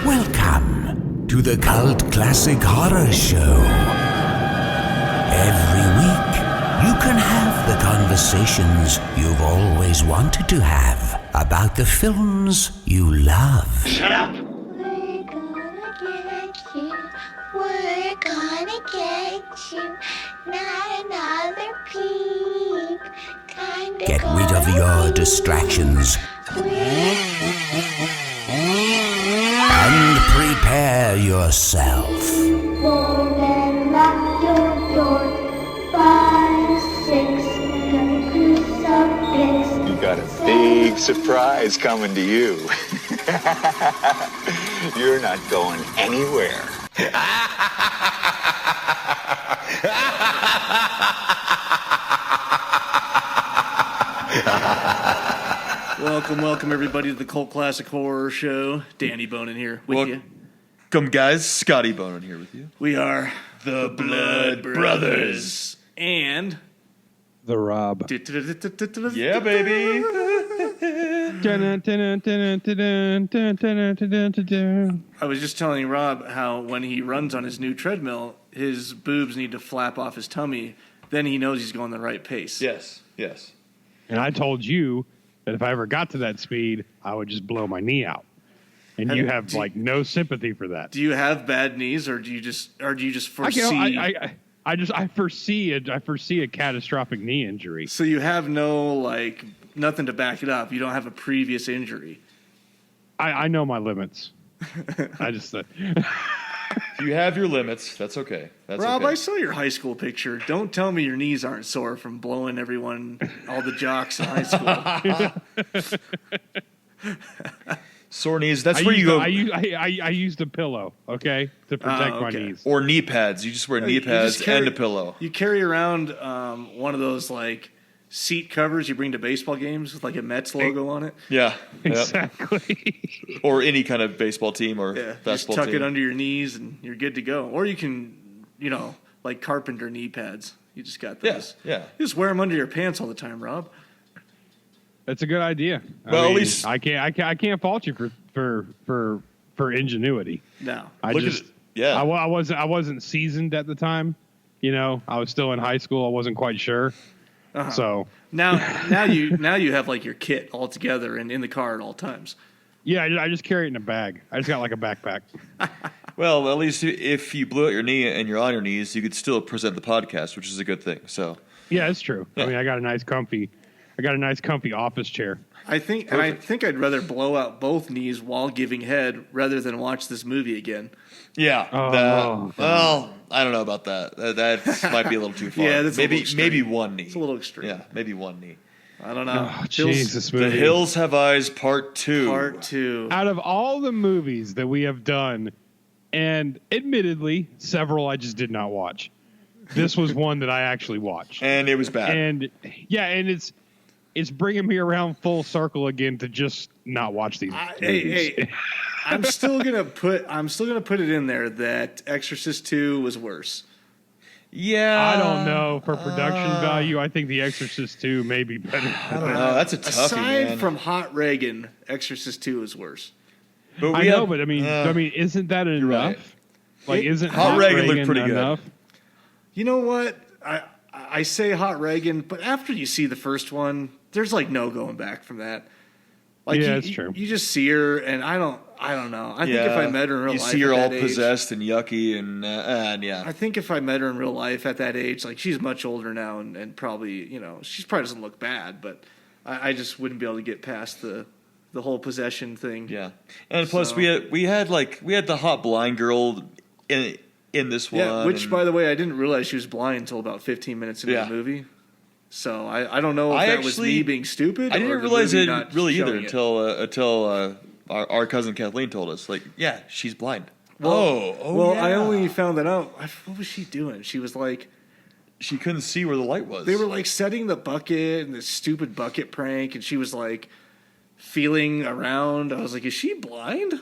Welcome to the Cult Classic Horror Show. Every week, you can have the conversations you've always wanted to have about the films you love. Shut up! We're gonna get you. We're gonna get you. Not another peep. Kinda Get rid of your distractions and prepare yourself. Four men lock your door. 5, 6, crucifix. You got a big surprise coming to you. You're not going anywhere. Welcome everybody to the Cult Classic Horror Show. Danny Bonin here with you. Welcome, guys. Scotty Bonin here with you. We are the Blood Brothers. And The Rob. Yeah, baby. I was just telling Rob how when he runs on his new treadmill, his boobs need to flap off his tummy. Then he knows he's going the right pace. Yes. And I told you that if I ever got to that speed, I would just blow my knee out. And you have no sympathy for that. Do you have bad knees, or do you just foresee? I foresee a catastrophic knee injury. So you have nothing to back it up. You don't have a previous injury. I know my limits. I just You have your limits. That's okay. Rob, okay. I saw your high school picture. Don't tell me your knees aren't sore from blowing all the jocks in high school. Sore knees. That's where you go. I used a pillow, okay, to protect my knees. Or knee pads. You just wear knee pads and a pillow. You carry around one of those seat covers you bring to baseball games with a Mets logo on it. Yeah, exactly. Or any kind of baseball team or basketball just tuck team. it under your knees and you're good to go. Or you can, like carpenter knee pads. You just got those. Yeah. You just wear them under your pants all the time, Rob. That's a good idea. Well, at least I can't fault you for ingenuity. No, I wasn't seasoned at the time. I was still in high school. I wasn't quite sure. Uh-huh. So now you have your kit all together and in the car at all times. Yeah, I just carry it in a bag. I just got a backpack. Well, at least if you blew out your knee and you're on your knees, you could still present the podcast, which is a good thing. So yeah, it's true. Yeah. I mean, I got a nice comfy office chair. I think I'd rather blow out both knees while giving head rather than watch this movie again. Yeah. Well, I don't know about that. That might be a little too far. Yeah, that's maybe one knee. It's a little extreme. Yeah, maybe one knee. I don't know. Oh, Jesus, movie. The Hills Have Eyes Part 2. Part 2. Out of all the movies that we have done, and admittedly, several I just did not watch. This was one that I actually watched. And it was bad. And it's bringing me around full circle again to just not watch these movies. Hey, I'm still gonna put it in there that Exorcist 2 was worse. Yeah, I don't know. For production value, I think The Exorcist 2 may be better. I don't know. That's a toughie, Aside man. from Hot Reagan, Exorcist 2 is worse. But I mean, isn't that enough? Right. Isn't Hot Reagan looked pretty enough? good? You know what? I say Hot Reagan, but after you see the first one, there's no going back from that. That's true. You just see her, and I don't know. I think if I met her in real life, you see her all possessed and yucky, and yeah. I think if I met her in real life at that age, she's much older now, and probably she probably doesn't look bad, but I just wouldn't be able to get past the whole possession thing. Yeah, and plus we had the hot blind girl in this one. Yeah, which by the way, I didn't realize she was blind until about 15 minutes into the movie. So I don't know if that was me being stupid. I didn't realize it really either until our cousin Kathleen told us. She's blind. Well, I only found that out. What was she doing? She was she couldn't see where the light was. They were setting the bucket and this stupid bucket prank, and she was feeling around. I was like, is she blind?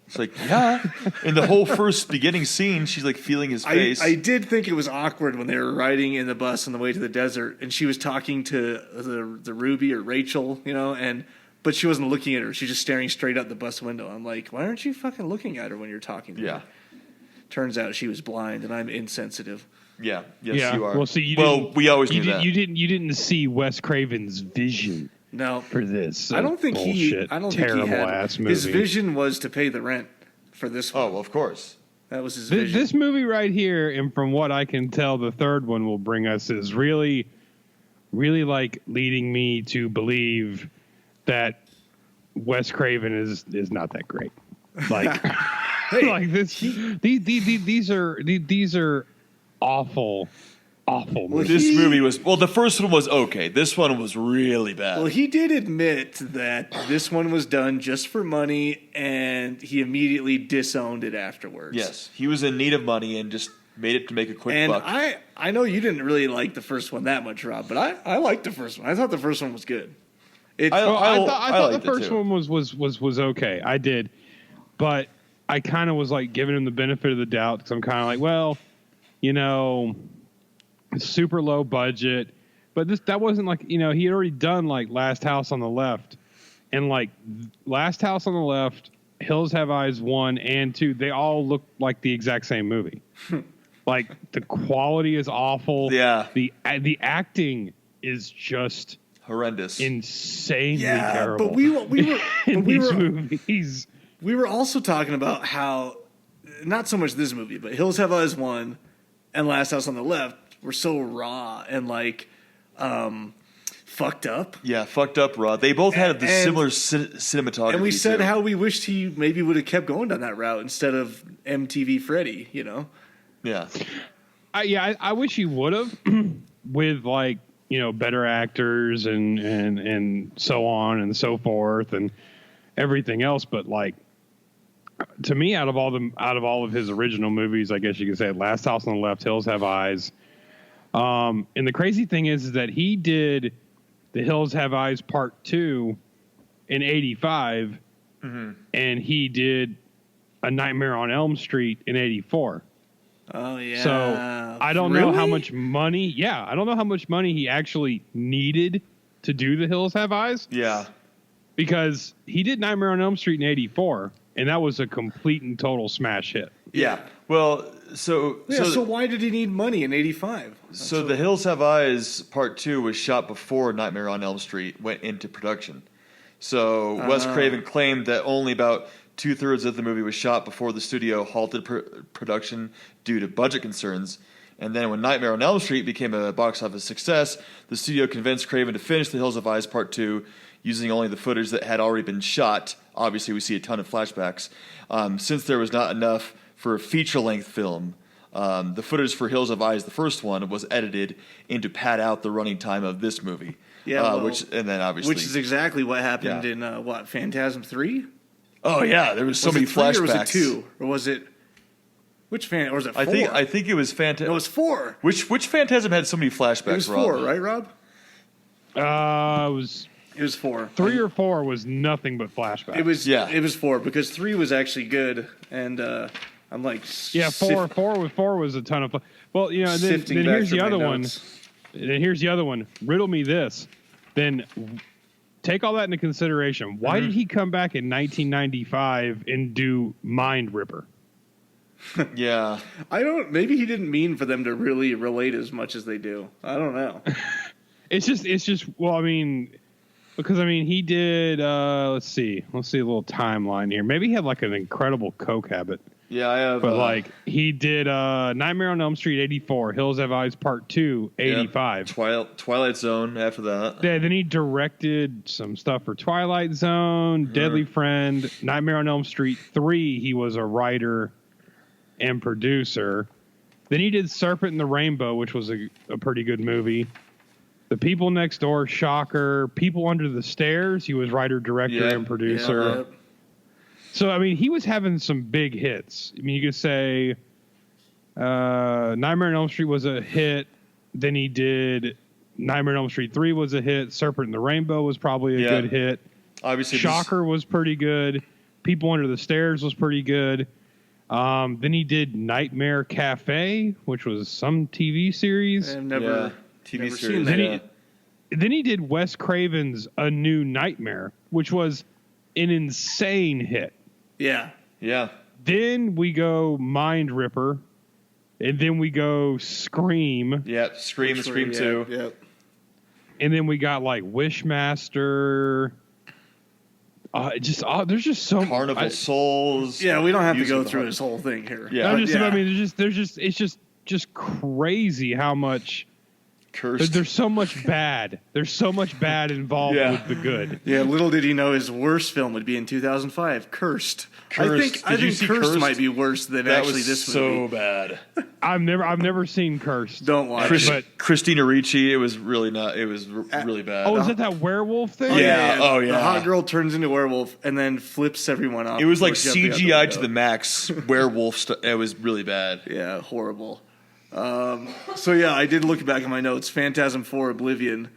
It's like, yeah. In the whole first beginning scene, she's like feeling his face. I did think it was awkward when they were riding in the bus on the way to the desert, and she was talking to the Ruby or Rachel, but she wasn't looking at her. She's just staring straight out the bus window. I'm like, why aren't you fucking looking at her when you're talking to her? Turns out she was blind, and I'm insensitive. Yeah. Yes, you are. Well, see, we always knew that. You didn't see Wes Craven's vision. No, for this. I don't think he had. Ass movie. His vision was to pay the rent for this one. Oh, well, of course. That was his vision. This movie right here, and from what I can tell, the third one will bring us is really, really like leading me to believe that Wes Craven is not that great. Like, like this. These are awful movies. This movie was the first one was okay. This one was really bad. Well, he did admit that this one was done just for money, and he immediately disowned it afterwards. Yes, he was in need of money and just made it to make a quick buck. And I know you didn't really like the first one that much, Rob, but I liked the first one. I thought the first one was good. I thought the first one was okay. I did, but I kind of was like giving him the benefit of the doubt because I'm kind of like, well, super low budget, but that wasn't like, he had already done like Last House on the Left, and like Last House on the Left, Hills Have Eyes 1 and 2, they all look like the exact same movie. Like the quality is awful. Yeah. The acting is just horrendous, insanely terrible. But we were in these movies. We were also talking about how, not so much this movie, but Hills Have Eyes 1 and Last House on the Left were so raw and like fucked up. Yeah, fucked up raw. They both had the similar cinematography. And we said how we wished he maybe would have kept going down that route instead of MTV Freddy, Yeah. I wish he would have with like, better actors and so on and so forth and everything else, but like to me, out of all of his original movies, I guess you could say Last House on the Left, Hills Have Eyes. And the crazy thing is that he did The Hills Have Eyes Part 2 in 85, and he did A Nightmare on Elm Street in 84. Oh, yeah. So I don't know how much money. Yeah, I don't know how much money he actually needed to do The Hills Have Eyes. Yeah. Because he did Nightmare on Elm Street in 84, and that was a complete and total smash hit. Yeah. Well, so why did he need money in 85? So The Hills Have Eyes Part 2 was shot before Nightmare on Elm Street went into production. So Wes Craven claimed that only about 2/3 of the movie was shot before the studio halted production due to budget concerns. And then when Nightmare on Elm Street became a box office success, the studio convinced Craven to finish The Hills Have Eyes Part 2 using only the footage that had already been shot. Obviously, we see a ton of flashbacks. Since there was not enough for a feature-length film, the footage for Hills Have Eyes, the first one, was edited in to pad out the running time of this movie. Yeah, which is exactly what happened in Phantasm 3? Oh yeah, there was so many flashbacks. Or was it 2? Or was it or was it 4? I think it was Phantasm. No, it was 4. Which Phantasm had so many flashbacks? It was 4, right, Rob? It was 4. 3 or 4 was nothing but flashbacks. It was 4 because 3 was actually good, and I'm like, 4 was a ton of fun. Well, then here's the other one. Then here's the other one. Riddle me this. Then take all that into consideration. Why did he come back in 1995 and do Mind Ripper? Yeah. Maybe he didn't mean for them to really relate as much as they do. I don't know. It's just because he did let's see a little timeline here. Maybe he had like an incredible coke habit. Yeah, I have. But he did Nightmare on Elm Street 84, Hills Have Eyes Part 2 85. Twilight Zone after that. Yeah, then he directed some stuff for Twilight Zone, Deadly Friend, Nightmare on Elm Street 3. He was a writer and producer. Then he did Serpent and the Rainbow, which was a pretty good movie. The People Next Door, shocker. People Under the Stairs, he was writer, director, and producer. Yeah. So, he was having some big hits. You could say Nightmare on Elm Street was a hit. Then he did Nightmare on Elm Street 3 was a hit. Serpent and the Rainbow was probably a good hit. Obviously, Shocker was pretty good. People Under the Stairs was pretty good. Then he did Nightmare Cafe, which was some TV series. I've never TV never series. seen that. Then he did Wes Craven's A New Nightmare, which was an insane hit. Yeah. Yeah. Then we go Mind Ripper, and then we go Scream, Yeah. Scream 2. Yeah. and then we got like Wishmaster. There's just so Carnival Souls. Yeah, we don't have to Music go of the through Heart. this whole thing here. Yeah. I mean, it's just crazy how much. Cursed. There's so much bad. There's so much bad involved Yeah. with the good. Yeah, little did he know his worst film would be in 2005, Cursed. Cursed. I Did you think see Cursed Cursed? might be worse than that actually was this so movie. bad. I've never seen Cursed. Don't watch Chris, it. But- Christina Ricci. It was really not. It was really bad. Oh, is that werewolf thing? Yeah. Oh, yeah. The hot girl turns into a werewolf and then flips everyone off. It was like before jumping out CGI to window. the max. Werewolf. It was really bad. Yeah, horrible. So yeah, I did look back at my notes. Phantasm 4 Oblivion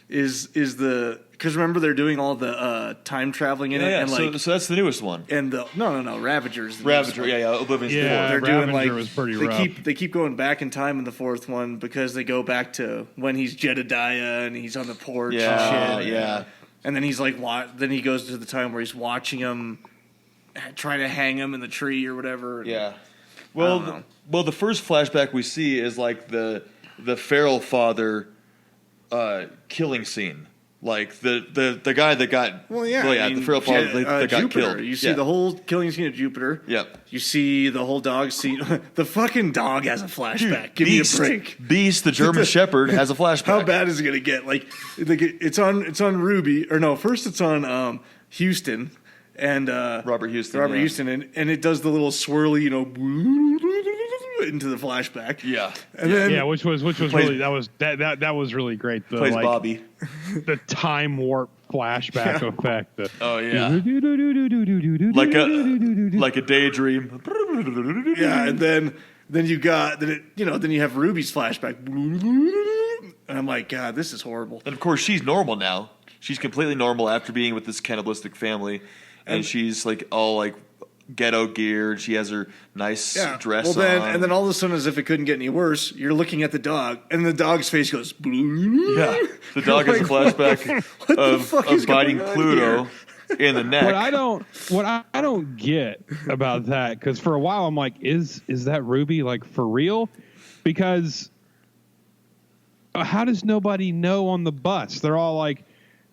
is the, because remember they're doing all the time traveling in it, Yeah. and like So that's the newest one. and the no Ravagers. Ravager. Yeah. Oblivion's the Yeah. fourth. They're doing Ravager like was pretty they rough. keep going back in time in the fourth one because they go back to when he's Jedediah and he's on the porch Yeah. and shit. Yeah. And then he's like, then he goes to the time where he's watching him trying to hang him in the tree or whatever. Yeah. I don't Well, know. the first flashback we see is like the feral father killing scene. Like the guy that got I mean, the feral father that got Jupiter. killed. You see Yeah. the whole killing scene of Jupiter. Yep. You see the whole dog scene. The fucking dog has a flashback. Give Beast, me a break. Beast, the German Shepherd, has a flashback. How bad is it gonna get? Like it's on Ruby, or no? First it's on Houston and Robert Houston. Robert yeah. Houston, and it does the little swirly, into the flashback. Yeah. And then Yeah, which was really that was really great. The Plays like, Bobby. the time warp flashback effect. Oh yeah. Like a daydream. yeah, and then you have Ruby's flashback, and I'm like, God, this is horrible. And of course, she's normal now. She's completely normal after being with this cannibalistic family, and she's like all like ghetto geared. She has her nice dress on. And then all of a sudden, as if it couldn't get any worse, you're looking at the dog, and the dog's face goes. Yeah, the dog has a flashback of biting going on Pluto in the neck. What I don't get about that, because for a while I'm like, is that Ruby like for real? Because how does nobody know on the bus? They're all like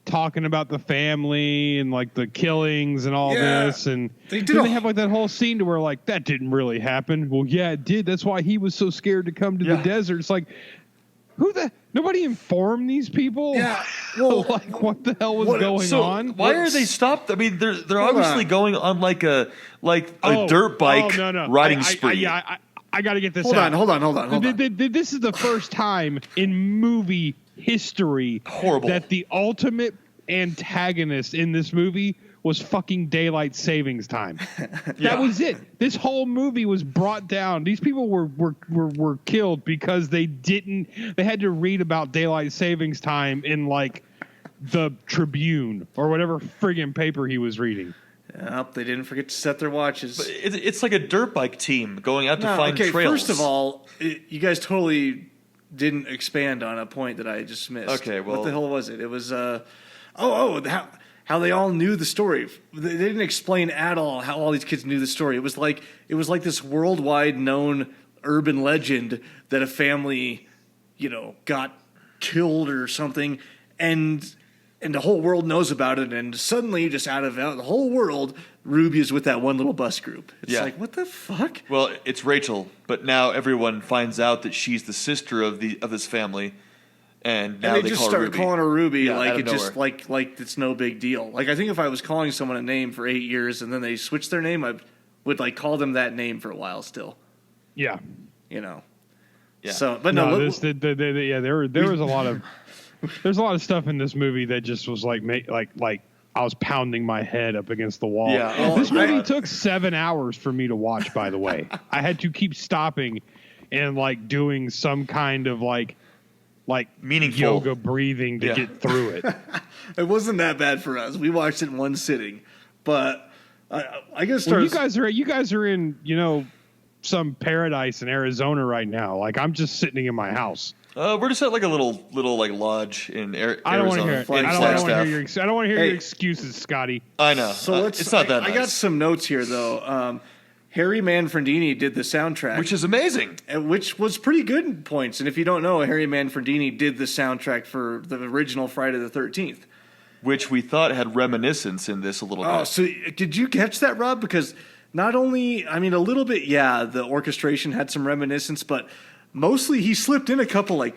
talking about the family and like the killings and all this, and they they have like that whole scene to where like that didn't really happen. Well, yeah, it did. That's why he was so scared to come to the desert. It's like, nobody informed these people? Yeah. Well, like what the hell was going on? Why are they stopped? I mean, they're obviously going on like a dirt bike riding spree. I got to get this Hold out. on. This is the first time in movie history that the ultimate antagonist in this movie was fucking daylight savings time. That was it. This whole movie was brought down. These people were killed because they had to read about daylight savings time in like the Tribune or whatever friggin' paper he was reading. Yep, they didn't forget to set their watches. But it's like a dirt bike team going out to find trails. First of all, you guys totally didn't expand on a point that I just missed. Okay, well, what the hell was it? It was how they all knew the story. They didn't explain at all how all these kids knew the story. It was like this worldwide known urban legend that a family, got killed or something, and the whole world knows about it. And suddenly, just out of the whole world, Ruby is with that one little bus group. It's like, what the fuck? Well, it's Rachel, but now everyone finds out that she's the sister of this family. And now they they just call her start Ruby. calling her Ruby, Yeah, like out of it just nowhere. like it's no big deal. Like I think if I was calling someone a name for 8 years and then they switched their name, I would like call them that name for a while still. Yeah. Yeah. So, but no, there was a lot of there's a lot of stuff in this movie that just was like I was pounding my head up against the wall. Yeah. This movie took 7 hours for me to watch, by the way. I had to keep stopping and like doing some kind of like meaningful yoga breathing to get through it. it wasn't that bad for us. We watched it in one sitting, but I guess start. Well, you guys are in, some paradise in Arizona right now. Like, I'm just sitting in my house. We're just at like a little like lodge in Arizona. I don't want to hear it. I don't want to hear your excuses, Scotty. I know. So it's not that nice. I got some notes here though. Harry Manfredini did the soundtrack, which is amazing, which was pretty good in points. And if you don't know, Harry Manfredini did the soundtrack for the original Friday the 13th, which we thought had reminiscence in this a little bit. Oh, so did you catch that, Rob? Because not only, I mean, a little bit, yeah, the orchestration had some reminiscence, but mostly he slipped in a couple like.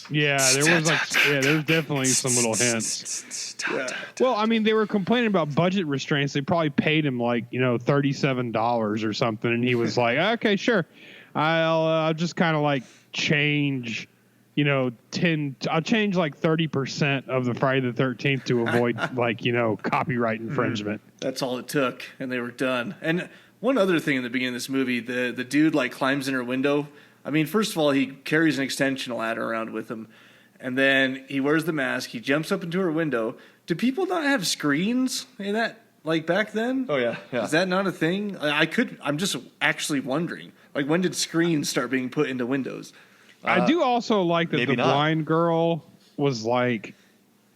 Yeah, there was definitely some little hints. Yeah. Well, I mean, they were complaining about budget restraints. They probably paid him like $37 or something, and he was like, "Okay, sure, I'll just kind of like change, I'll change like 30% of the Friday the 13th to avoid like copyright infringement." That's all it took, and they were done. And one other thing in the beginning of this movie, the dude like climbs in her window. I mean, first of all, he carries an extension ladder around with him. And then he wears the mask. He jumps up into her window. Do people not have screens in that, like, back then? Oh, yeah. Is that not a thing? I'm just actually wondering. Like, when did screens start being put into windows? I do also like that the blind girl was, like,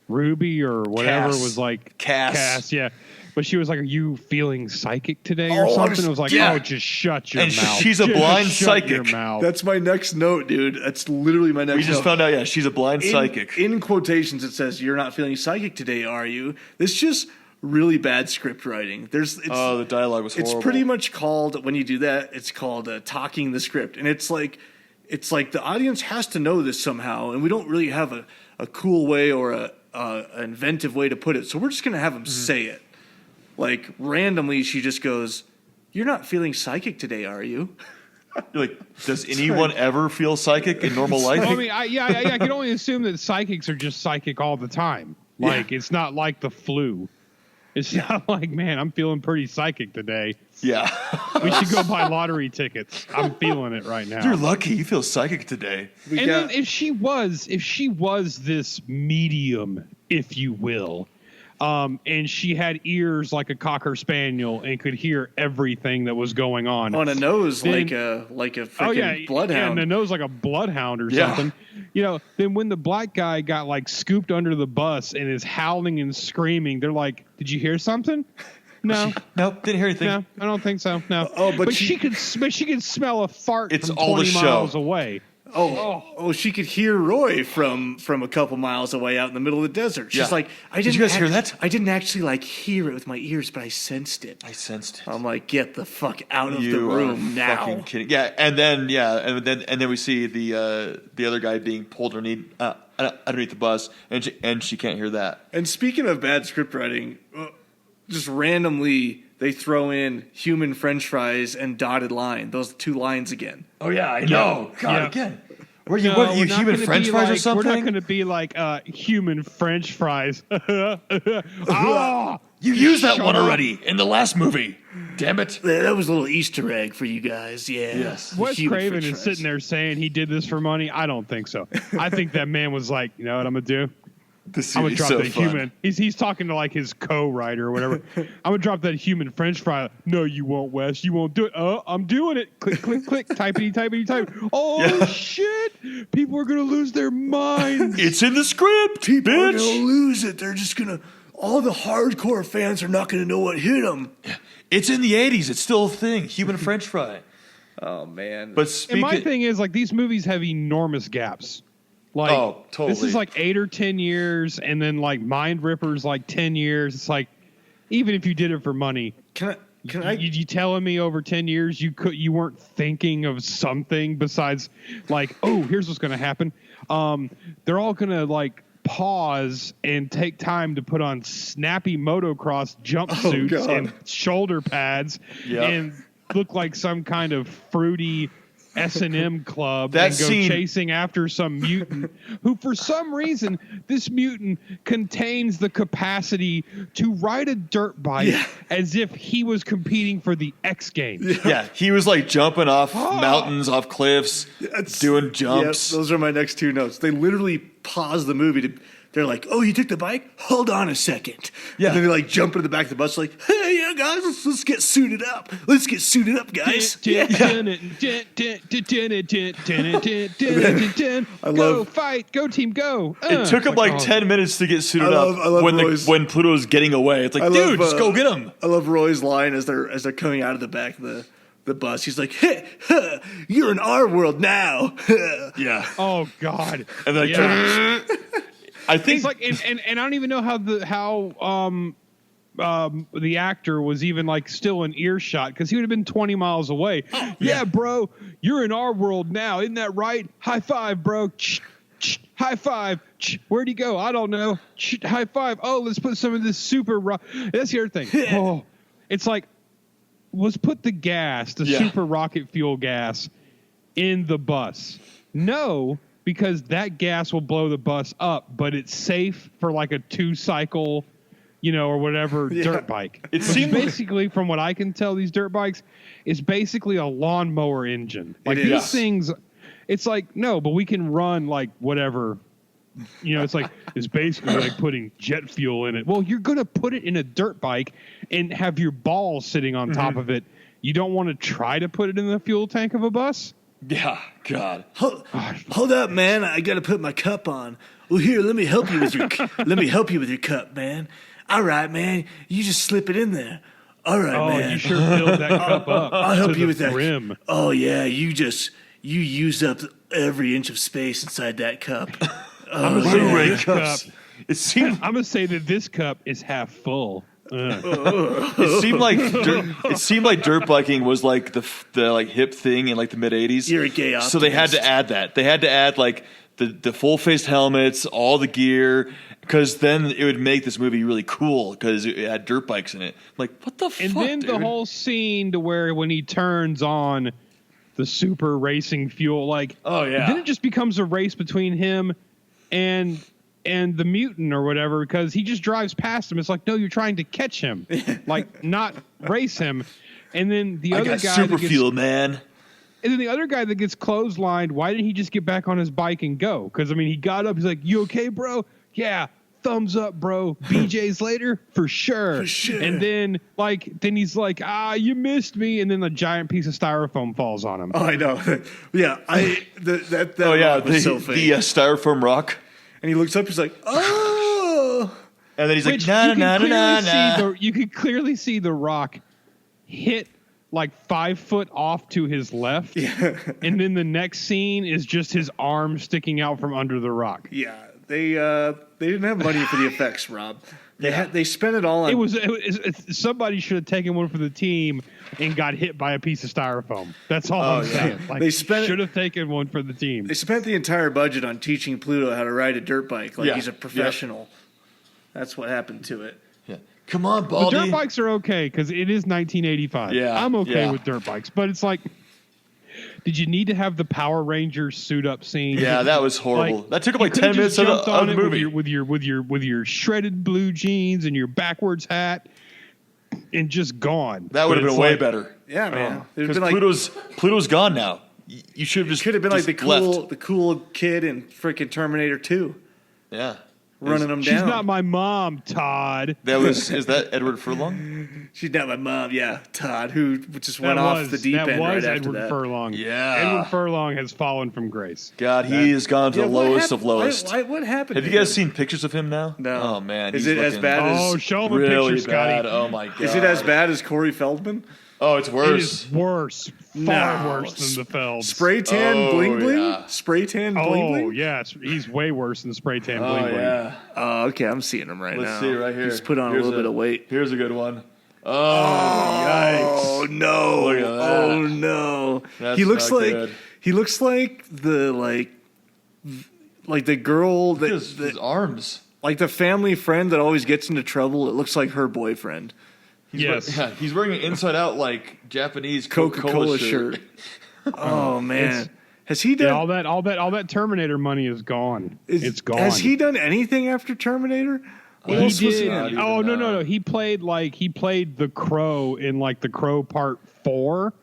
Ruby or whatever was, like... Cass, yeah. But she was like, "Are you feeling psychic today or something?" It was like, "Oh, just shut your mouth." She's a blind psychic. Your mouth. That's my next note, dude. That's literally my next note. We just found out, yeah, she's a blind psychic. In quotations, it says, "You're not feeling psychic today, are you?" This just really bad script writing. The dialogue was horrible. It's pretty much called, when you do that, it's called talking the script. And it's like the audience has to know this somehow, and we don't really have a cool way or an inventive way to put it. So we're just going to have them say it. Like, randomly, she just goes, "You're not feeling psychic today, are you?" You're like, does anyone ever feel psychic in normal life? I mean, I can only assume that psychics are just psychic all the time. Like, it's not like the flu. It's not like, man, I'm feeling pretty psychic today. Yeah. We should go buy lottery tickets. I'm feeling it right now. You're lucky you feel psychic today. Then if she was this medium, if you will, and she had ears like a Cocker Spaniel and could hear everything that was going on. On a nose, then, like a freaking bloodhound. Yeah, and a nose like a bloodhound or something. Then when the black guy got like scooped under the bus and is howling and screaming, they're like, "Did you hear something?" No. Nope, didn't hear anything. No, I don't think so. No. Oh, but she could smell a fart it's from all 20 the show. miles away. Oh, she could hear Roy from a couple miles away out in the middle of the desert. She's like, Did you guys hear that? I didn't actually like hear it with my ears, but I sensed it. I'm like, get the fuck out of the room now. Fucking kidding. Yeah, and then we see the other guy being pulled underneath the bus, and she can't hear that. And speaking of bad script writing, just randomly they throw in human French fries and dotted line. Those two lines again. Oh yeah, I know. God, again. Were you human French fries or something? We're not going to be like human French fries. Oh, you used that one already in the last movie. Damn it. That was a little Easter egg for you guys. Yeah. Yes. Wes Craven is sitting there saying he did this for money. I don't think so. I think that man was like, you know what I'm going to do? I'm gonna drop that human. He's talking to like his co-writer or whatever. I'm gonna drop that human French fry. No, you won't, Wes. You won't do it. Oh, I'm doing it. Click, click, click. Typity, type. Oh shit! People are gonna lose their minds. It's in the script. People bitch. are gonna lose it. They're just gonna. All the hardcore fans are not gonna know what hit them. It's in the '80s. It's still a thing. Human French fry. Oh man. But and my thing is like these movies have enormous gaps. Like, totally. This is like 8 or 10 years, and then like Mind Ripper's like 10 years. It's like, even if you did it for money, can I? You telling me over 10 years you weren't thinking of something besides like, oh, here's what's going to happen. They're all going to like pause and take time to put on snappy motocross jumpsuits and shoulder pads and look like some kind of fruity S&M club and go chasing after some mutant who, for some reason, this mutant contains the capacity to ride a dirt bike as if he was competing for the X Games. Yeah, he was like jumping off mountains, off cliffs, doing jumps. Yes, those are my next two notes. They literally pause the movie. They're like, "Oh, you took the bike? Hold on a second." Yeah. And then they like jump into the back of the bus, like, "Hey, yeah, guys, let's get suited up. Let's get suited up, guys." Go fight, go team, go. It took him like 10 minutes to get suited up I love when Pluto's getting away. It's like, dude, just go get him. I love Roy's line as they're coming out of the back of the bus. He's like, "Hey, you're in our world now." Yeah. Oh God. And then I think it's like, and I don't even know how the actor was even like still in earshot because he would have been 20 miles away. Yeah, bro, you're in our world now, isn't that right? High five, bro. High five. Where'd he go? I don't know. High five. Oh, let's put some of this super rock. That's the other thing. Oh, it's like, let's put the super rocket fuel gas in the bus. No, because that gas will blow the bus up, but it's safe for like a 2-cycle, or whatever dirt bike. It seems basically, from what I can tell, these dirt bikes is basically a lawnmower engine. Like these things, it's like, no, but we can run like whatever. It's like, it's basically like putting jet fuel in it. Well, you're going to put it in a dirt bike and have your balls sitting on top of it. You don't want to try to put it in the fuel tank of a bus? Yeah, God. Hold up, man. I got to put my cup on. Well, here, let me help you with your cup, man. All right, man. You just slip it in there. All right, man. Oh, you sure filled that cup up. I'll help you with that rim. Oh yeah, you use up every inch of space inside that cup. I'm Blu-ray cups. I'm gonna say that this cup is half full. It seemed like dirt biking was like the like hip thing in like the mid '80s. You're a gay optimist. So they had to add that. They had to add like the full faced helmets, all the gear, because then it would make this movie really cool because it had dirt bikes in it. Like, what the fuck? And then dude? the whole scene to where when he turns on the super racing fuel, like, oh yeah, then it just becomes a race between him and the mutant or whatever, because he just drives past him. It's like, no, you're trying to catch him, like not race him. And then the other guy, super fuel, man. And then the other guy that gets clotheslined, why didn't he just get back on his bike and go? Because I mean, he got up. He's like, "You okay, bro? Yeah, thumbs up, bro. BJ's later for sure." For sure. And then he's like, "You missed me." And then a giant piece of styrofoam falls on him. Oh, I know. Yeah, that Oh yeah, was so fake. the styrofoam rock. And he looks up. He's like, "Oh!" And then he's like, "Na." You could clearly see the rock hit like 5 foot off to his left. Yeah. And then the next scene is just his arm sticking out from under the rock. Yeah, they didn't have money for the effects, Rob. They spent it all on. It was somebody should have taken one for the team and got hit by a piece of styrofoam. That's all I'm saying. Like, They should have taken one for the team. They spent the entire budget on teaching Pluto how to ride a dirt bike like he's a professional. That's what happened to it. Yeah. Come on, The Baldy. dirt bikes are okay because it is 1985. Yeah, I'm okay yeah. with dirt bikes, but it's like, did you need to have the Power Rangers suit up scene? Yeah, that was horrible. That took up like you 10 could've minutes just of jumped the on it movie. with your shredded blue jeans and your backwards hat, and just gone. That would have been way better. Yeah, man. There'd Because been like, Pluto's gone now. You should have just could have been like just the cool kid in freaking Terminator 2 Yeah. running them She's down. not my mom, Todd. Is that Edward Furlong? She's not my mom. Yeah, Todd, who just went off the deep end right after Edward that. Furlong. Yeah. Edward Furlong has fallen from grace. God, he has gone to the what lowest happened- of lowest. What happened? Have to you guys him? seen pictures of him now? No. Oh man, Is he's it as looking bad Oh, as? show him a really picture, bad. Scotty. Oh my god. Is it as bad as Corey Feldman? Oh, it's It worse. is worse. Far worse than the Felds. Spray tan Oh, bling bling. yeah. Spray tan bling Oh, bling. yes. He's way worse than spray tan Oh bling bling. yeah. Oh, okay. I'm seeing him right now. Let's see right here. He's put on Here's a little bit of weight. Here's a good one. Oh, Oh yikes. no! Look at that. Oh no! That's he looks not like good. the the girl that, His arms. like the family friend that always gets into trouble. It looks like her boyfriend. Yes. Yeah, he's wearing an inside out like Japanese Coca-Cola shirt. Oh man, has he done? Yeah, all that Terminator money is gone. It's gone. Has he done anything after Terminator? What He else was he did. in? Oh no. He played the Crow in like the Crow Part 4.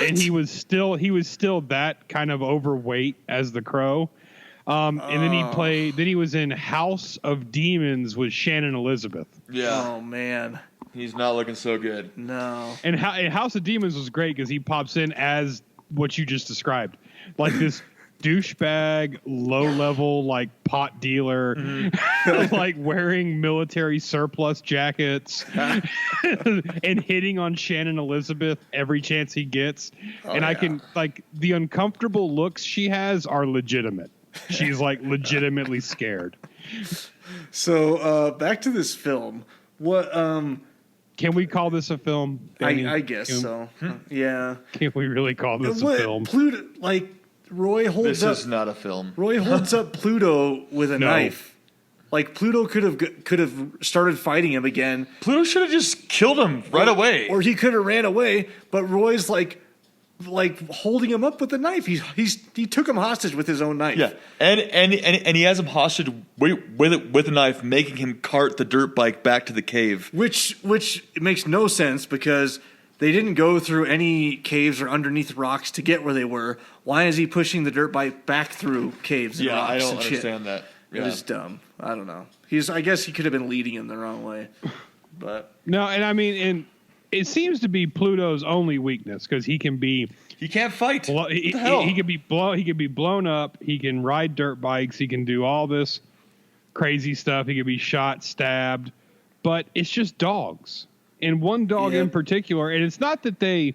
And he was still that kind of overweight as the Crow. And then he was in House of Demons with Shannon Elizabeth. Yeah. Oh man, He's not looking so good. no. And House of Demons was great because he pops in as what you just described, like this douchebag, low-level, like pot dealer, like wearing military surplus jackets and hitting on Shannon Elizabeth every chance he gets. I can the uncomfortable looks she has are legitimate. She's like legitimately scared. So back to this film. What? Can we call this a film, Danny? I guess so. Yeah. Can we really call this a film? Pluto, like Roy holds This up. is not a film. Roy holds up Pluto with a No. knife. Like Pluto could have started fighting him again, Pluto should have just killed him right away. or he could have ran away. But Roy's like holding him up with a knife. He took him hostage with his own knife. Yeah, and he has him hostage with a knife, making him cart the dirt bike back to the cave. Which it makes no sense because they didn't go through any caves or underneath rocks to get where they were. Why is he pushing the dirt bike back through caves and Yeah, rocks I don't and shit? understand that. It Yeah. was dumb. I don't know. I guess he could have been leading him the wrong way. But No, and I mean, and it seems to be Pluto's only weakness because he can be He can't fight. Well, What the hell? he could be blown up. He can ride dirt bikes. He can do all this crazy stuff. He could be shot, stabbed, but it's just dogs. And one dog in particular, and it's not that they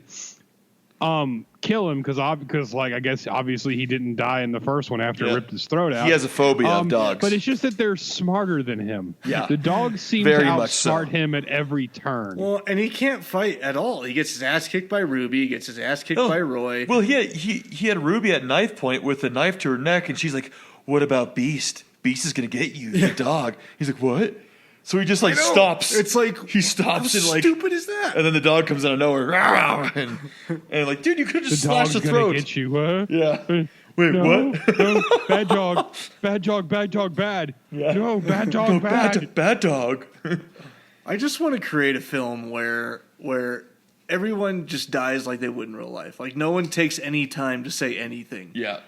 kill him because like I guess obviously he didn't die in the first one after it ripped his throat out. He has a phobia of dogs. But it's just that they're smarter than him. Yeah. The dogs seem Very to much so. outsmart him at every turn. well, and he can't fight at all. He gets his ass kicked by Ruby. He gets his ass kicked by Roy. Well, he had Ruby at knife point with a knife to her neck, and she's like, "What about Beast? Beast is gonna get you, the dog." He's like, "What?" So he just like I know. stops. It's like he stops how and like stupid is that? and then the dog comes out of nowhere, "Rawr," and like, dude, you could The just slash dog's the gonna throat. get you, huh? Yeah. Wait, No, what? no, bad dog, bad dog, bad dog, bad. Yeah. No, bad dog, No, bad. bad dog. I just want to create a film where everyone just dies like they would in real life. Like no one takes any time to say anything. Yeah.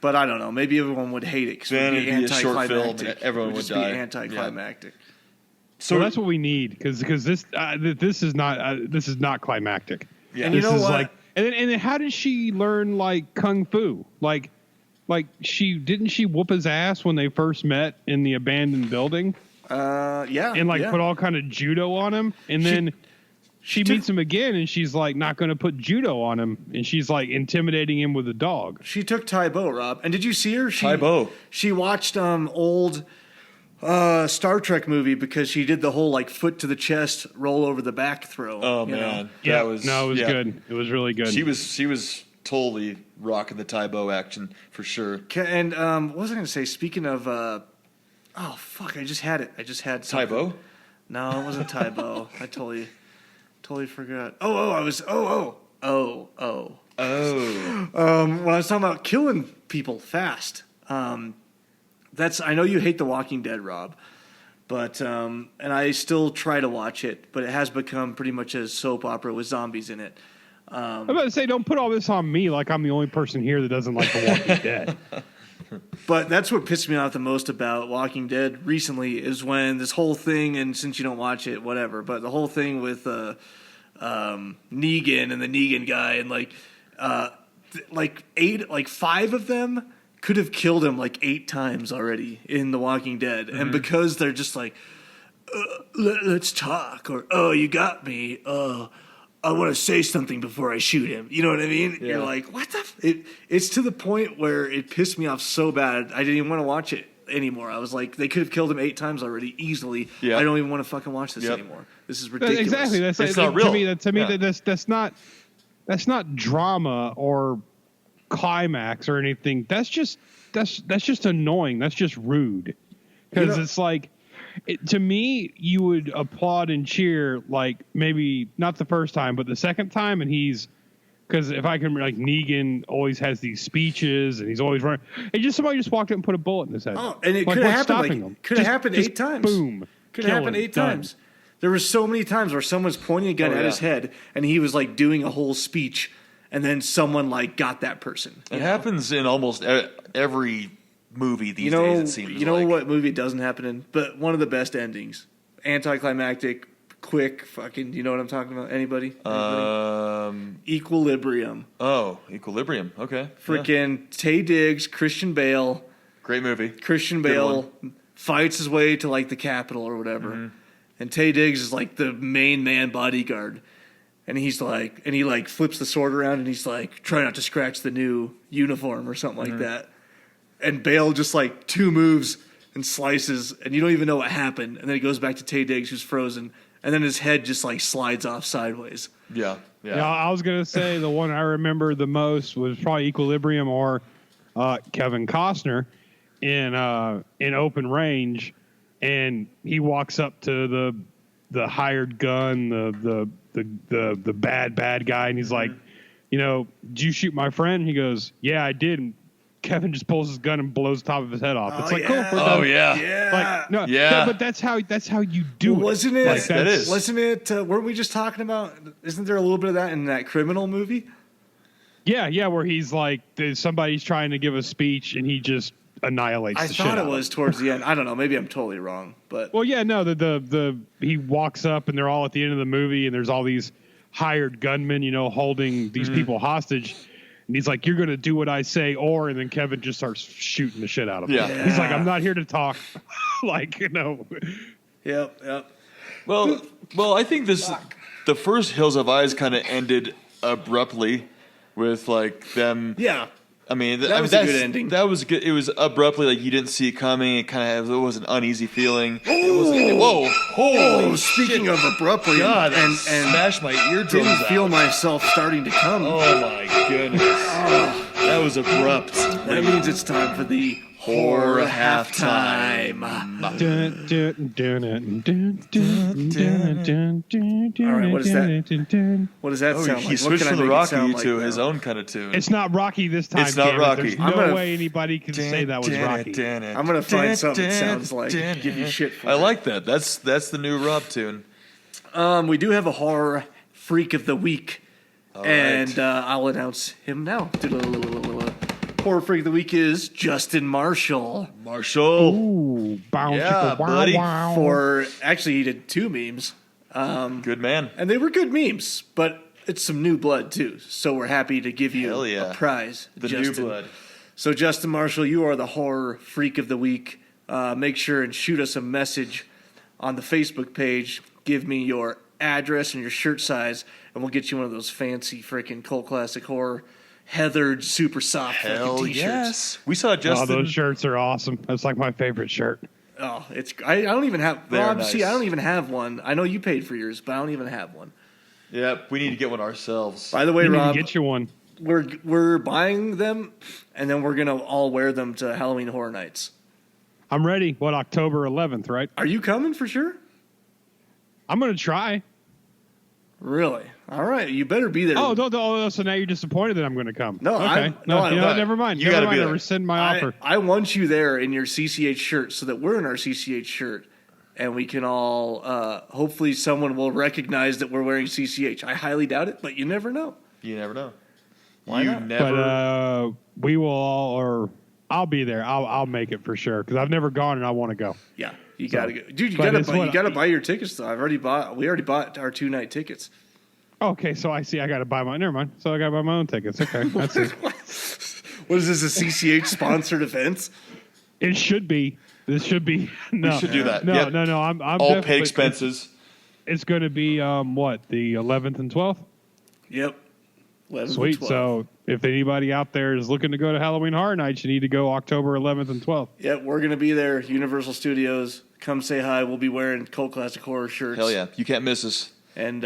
But I don't know. Maybe everyone would hate it because it Then would be it'd be a short film anticlimactic. and everyone It would just die. be anticlimactic. So that's what we need because this is not climactic. Yeah. And you This know is what? like and then how did she learn like kung fu? Like she whoop his ass when they first met in the abandoned building Yeah. and yeah. put all kind of judo on him and then she meets him again and she's like not going to put judo on him and she's like intimidating him with a dog. She took Taibo, Rob. And did you see her? Taibo. She watched old Star Trek movie because she did the whole like foot to the chest, roll over the back throw. Oh you know? man, It was yeah. good. It was really good. She was totally rocking the Taibo action for sure. And what was I going to say? Speaking of, oh fuck! I just had it. I just had something. Taibo. No, it wasn't Taibo. I totally forgot. When I was talking about killing people fast. I know you hate The Walking Dead, Rob, but and I still try to watch it, but it has become pretty much a soap opera with zombies in it. I'm about to say, don't put all this on me like I'm the only person here that doesn't like The Walking Dead. But that's what pissed me off the most about Walking Dead recently is when this whole thing, and since you don't watch it, whatever, but the whole thing with Negan and the Negan guy and five of them could have killed him like 8 times already in The Walking Dead. And because they're just like, let's talk, or, oh, you got me, I want to say something before I shoot him. You know what I mean? Yeah. You're like, what the? It's to the point where it pissed me off so bad, I didn't even want to watch it anymore. I was like, they could have killed him 8 times already, easily. Yeah. I don't even want to fucking watch this anymore. This is ridiculous. Exactly. It's not real. To me, Yeah. that's not drama or climax or anything. That's just annoying. That's just rude. Because it's like, to me, you would applaud and cheer like maybe not the first time, but the second time, and because if I can like Negan always has these speeches and he's always running, and somebody just walked up and put a bullet in his head. Oh, and it Like, could have what's happened. stopping them? Could have happened Just 8 times. Boom. Could have happened 8 times. There were so many times where someone's pointing a gun at his head, and he was like doing a whole speech, and then someone like got that person. It happens in almost every movie these days. It seems. You know what movie doesn't happen in? But one of the best endings, anticlimactic, quick, fucking. You know what I'm talking about? Anybody? Equilibrium. Oh, Equilibrium. Okay. Freaking Taye Diggs, Christian Bale. Great movie. Christian Bale fights his way to like the Capitol or whatever, and Taye Diggs is like the main man bodyguard, and he flips the sword around and he's like, try not to scratch the new uniform or something like that, and Bale just like 2 moves and slices, and you don't even know what happened, and then it goes back to Taye Diggs who's frozen, and then his head just like slides off sideways. Yeah. I was gonna say the one I remember the most was probably Equilibrium or Kevin Costner in Open Range, and he walks up to the hired gun, the bad guy, and he's like, did you shoot my friend? And he goes, yeah, I did. And Kevin just pulls his gun and blows the top of his head off. It's like, cool. Yeah. But that's how you do it. Wasn't it? Like, that is. Wasn't it? Weren't we just talking about? Isn't there a little bit of that in that Criminal movie? Yeah, where he's like, somebody's trying to give a speech and he just annihilates the shit. I thought it was towards the end. I don't know. Maybe I'm totally wrong. But well, yeah, no. He walks up and they're all at the end of the movie and there's all these hired gunmen, holding these people hostage. And he's like, you're going to do what I say, and then Kevin just starts shooting the shit out of him. Yeah. He's like, I'm not here to talk. Yep. Well, I think the first Hills Have Eyes kind of ended abruptly with like them. Yeah. I mean, that was a good ending. That was good. It was abruptly, like you didn't see it coming. It kind of it was an uneasy feeling. Holy speaking of abruptly, God, and smashed my eardrums didn't out. feel myself starting to come. Oh my goodness, that was abrupt. That means it's time for the horror halftime. All right, what is that? What does that sound like? He switched from the Rocky to his own kind of tune. It's not Rocky this time. It's not Rocky. There's no way anybody can say that was Rocky. I'm gonna find something that sounds like give you shit for I it. like that. That's the new Rob tune. We do have a horror freak of the week, and I'll announce him now. Horror freak of the week is Justin Marshall. Ooh, Yeah, buddy. Actually, he did 2 memes. Good man. And they were good memes, but it's some new blood too. So we're happy to give you Hell yeah. a prize, The Justin. new blood. So Justin Marshall, you are the horror freak of the week. Make sure and shoot us a message on the Facebook page. Give me your address and your shirt size, and we'll get you one of those fancy freaking cult classic horror heathered super soft Hell fucking t-shirts. yes. We saw Justin. Oh, those shirts are awesome. That's like my favorite shirt. Oh, I don't even have Rob. nice. See, I don't even have one. I know you paid for yours, but I don't even have one. Yeah, we need to get one ourselves. By the way, You need to Rob, get you one. we're buying them, and then we're gonna all wear them to Halloween Horror Nights. I'm ready. October 11th, right? Are you coming for sure? I'm going to try. Really? All right, you better be there. Oh, no, so now you're disappointed that I'm going to come. No, okay. Never mind. You gotta be there. Rescind my offer. I want you there in your CCH shirt so that we're in our CCH shirt and we can all, hopefully someone will recognize that we're wearing CCH. I highly doubt it, but you never know. You never know. Why not? But we will all, or I'll be there. I'll make it for sure because I've never gone and I want to go. Yeah, you got to go. Dude, you but got to buy your tickets though. We already bought our 2-night tickets. Okay, so I see I got to buy my, never mind. So I got to buy my own tickets. Okay, that's it. What is this, a CCH sponsored event? It should be. This should be. No, We should do that. No, Yep. no. I'm all paid expenses. It's going to be what, the 11th and 12th? Yep. 11 Sweet. 12. So if anybody out there is looking to go to Halloween Horror Nights, you need to go October 11th and 12th. Yep, we're going to be there. Universal Studios. Come say hi. We'll be wearing Cult Classic Horror shirts. Hell yeah. You can't miss us. And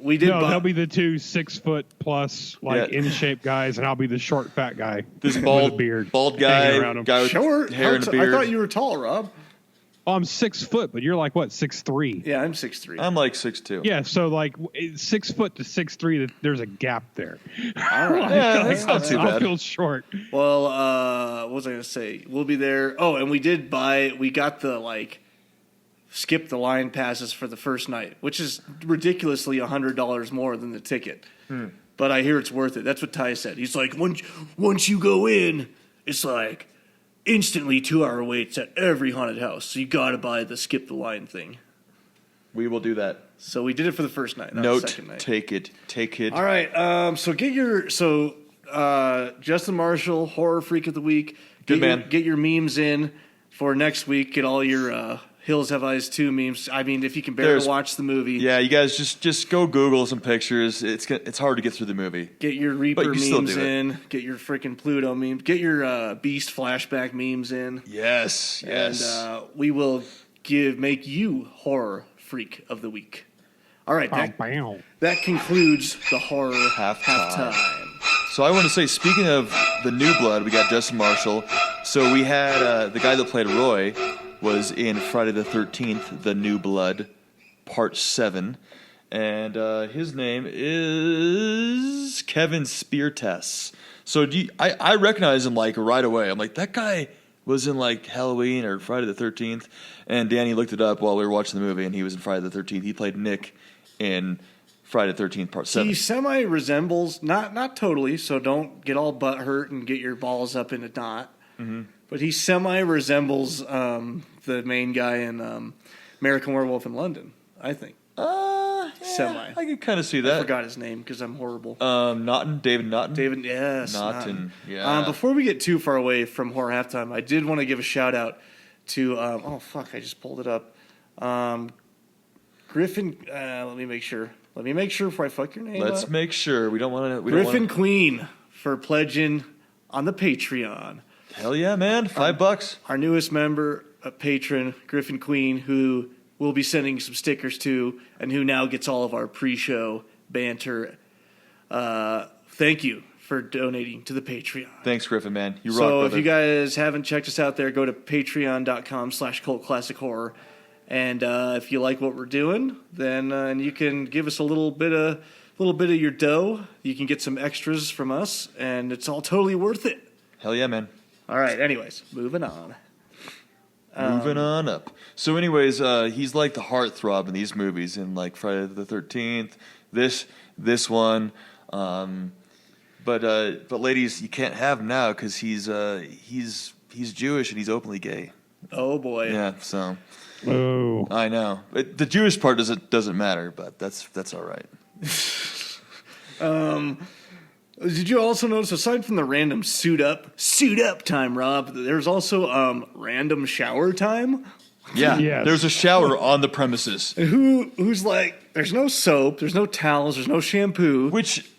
we did. No, they'll be the 2 6-foot plus, in shape guys, and I'll be the short, fat guy. This with bald a beard, bald hanging around him. guy with short hair and a beard. I thought you were tall, Rob. Oh, I'm 6 foot, but you're like what, 6'3"? Yeah, I'm 6'3". I'm like 6'2". Yeah, so like 6 foot to 6'3", there's a gap there. All right. Yeah, that's not too I'll bad. feel short. Well, what was I going to say? We'll be there. Oh, and we got the skip the line passes for the first night, which is ridiculously $100 more than the ticket. But I hear it's worth it. That's what Ty said. He's like, once you go in, it's like instantly 2-hour waits at every haunted house. So you got to buy the skip the line thing. We will do that. So we did it for the first night, not Note, the second night. take it. All right. So get your Justin Marshall, Horror Freak of the Week. Good man. Get your memes in for next week. Get all your Hills Have Eyes 2 memes. I mean, if you can bear to watch the movie. Yeah, you guys just go Google some pictures. It's hard to get through the movie. Get your Reaper memes in. Get your freaking Pluto memes. Get your Beast flashback memes in. Yes. And we will make you Horror Freak of the Week. All right, that concludes the horror halftime. So I want to say, speaking of the new blood, we got Justin Marshall. So we had the guy that played Roy was in Friday the 13th, The New Blood, Part 7. And his name is Kevin Speartess. So I recognize him like right away. I'm like, that guy was in like Halloween or Friday the 13th. And Danny looked it up while we were watching the movie, and he was in Friday the 13th. He played Nick in Friday the 13th, Part 7. He semi-resembles, not totally, so don't get all butthurt and get your balls up in a knot. Mm-hmm. But he semi-resembles the main guy in American Werewolf in London, I think. Semi. I could kind of see that. I forgot his name because I'm horrible. David Naughton? Yes. Naughton, yeah. Before we get too far away from Horror Halftime, I did want to give a shout-out to, I just pulled it up. Griffin, let me make sure. Let me make sure before I fuck your name up. Let's make sure. We don't want to. Griffin Queen for pledging on the Patreon. Hell yeah, man. $5. Our newest member, patron, Griffin Queen, who we'll be sending some stickers to, and who now gets all of our pre-show banter. Thank you for donating to the Patreon. Thanks, Griffin, man. You rock, So brother. if you guys haven't checked us out there, go to patreon.com/cultclassichorror. And if you like what we're doing, then and you can give us a little bit of your dough. You can get some extras from us, and it's all totally worth it. Hell yeah, man. All right. Anyways, moving on. Moving on up. So, anyways, he's like the heartthrob in these movies, in like Friday the 13th, this one. But ladies, you can't have him now because he's Jewish and he's openly gay. Oh boy. Yeah. So. Oh, I know. The Jewish part doesn't matter, but that's all right. Did you also notice, aside from the random suit up time, Rob, there's also random shower time? Yeah. Yes. There's a shower on the premises. And who's like, there's no soap, there's no towels, there's no shampoo. Which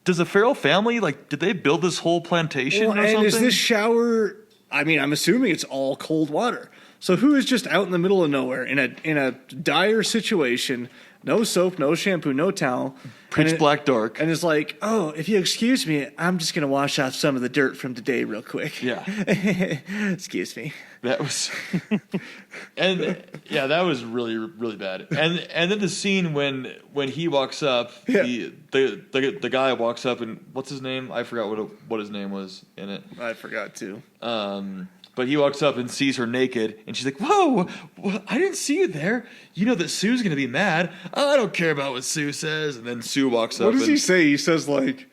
does the Farrell family did they build this whole plantation or something? And is this shower? I mean, I'm assuming it's all cold water. So who is just out in the middle of nowhere in a dire situation, no soap, no shampoo, no towel, Pitch black dark, and it's like, oh, if you excuse me, I'm just gonna wash off some of the dirt from today real quick. Yeah. Excuse me. That was, and yeah, that was really really bad. And then the scene when he walks up, the guy walks up, and what's his name? I forgot what his name was in it. I forgot too. But he walks up and sees her naked, and she's like, "Whoa, I didn't see you there. You know that Sue's gonna be mad. Oh, I don't care about what Sue says." And then Sue walks up. What does he say? He says like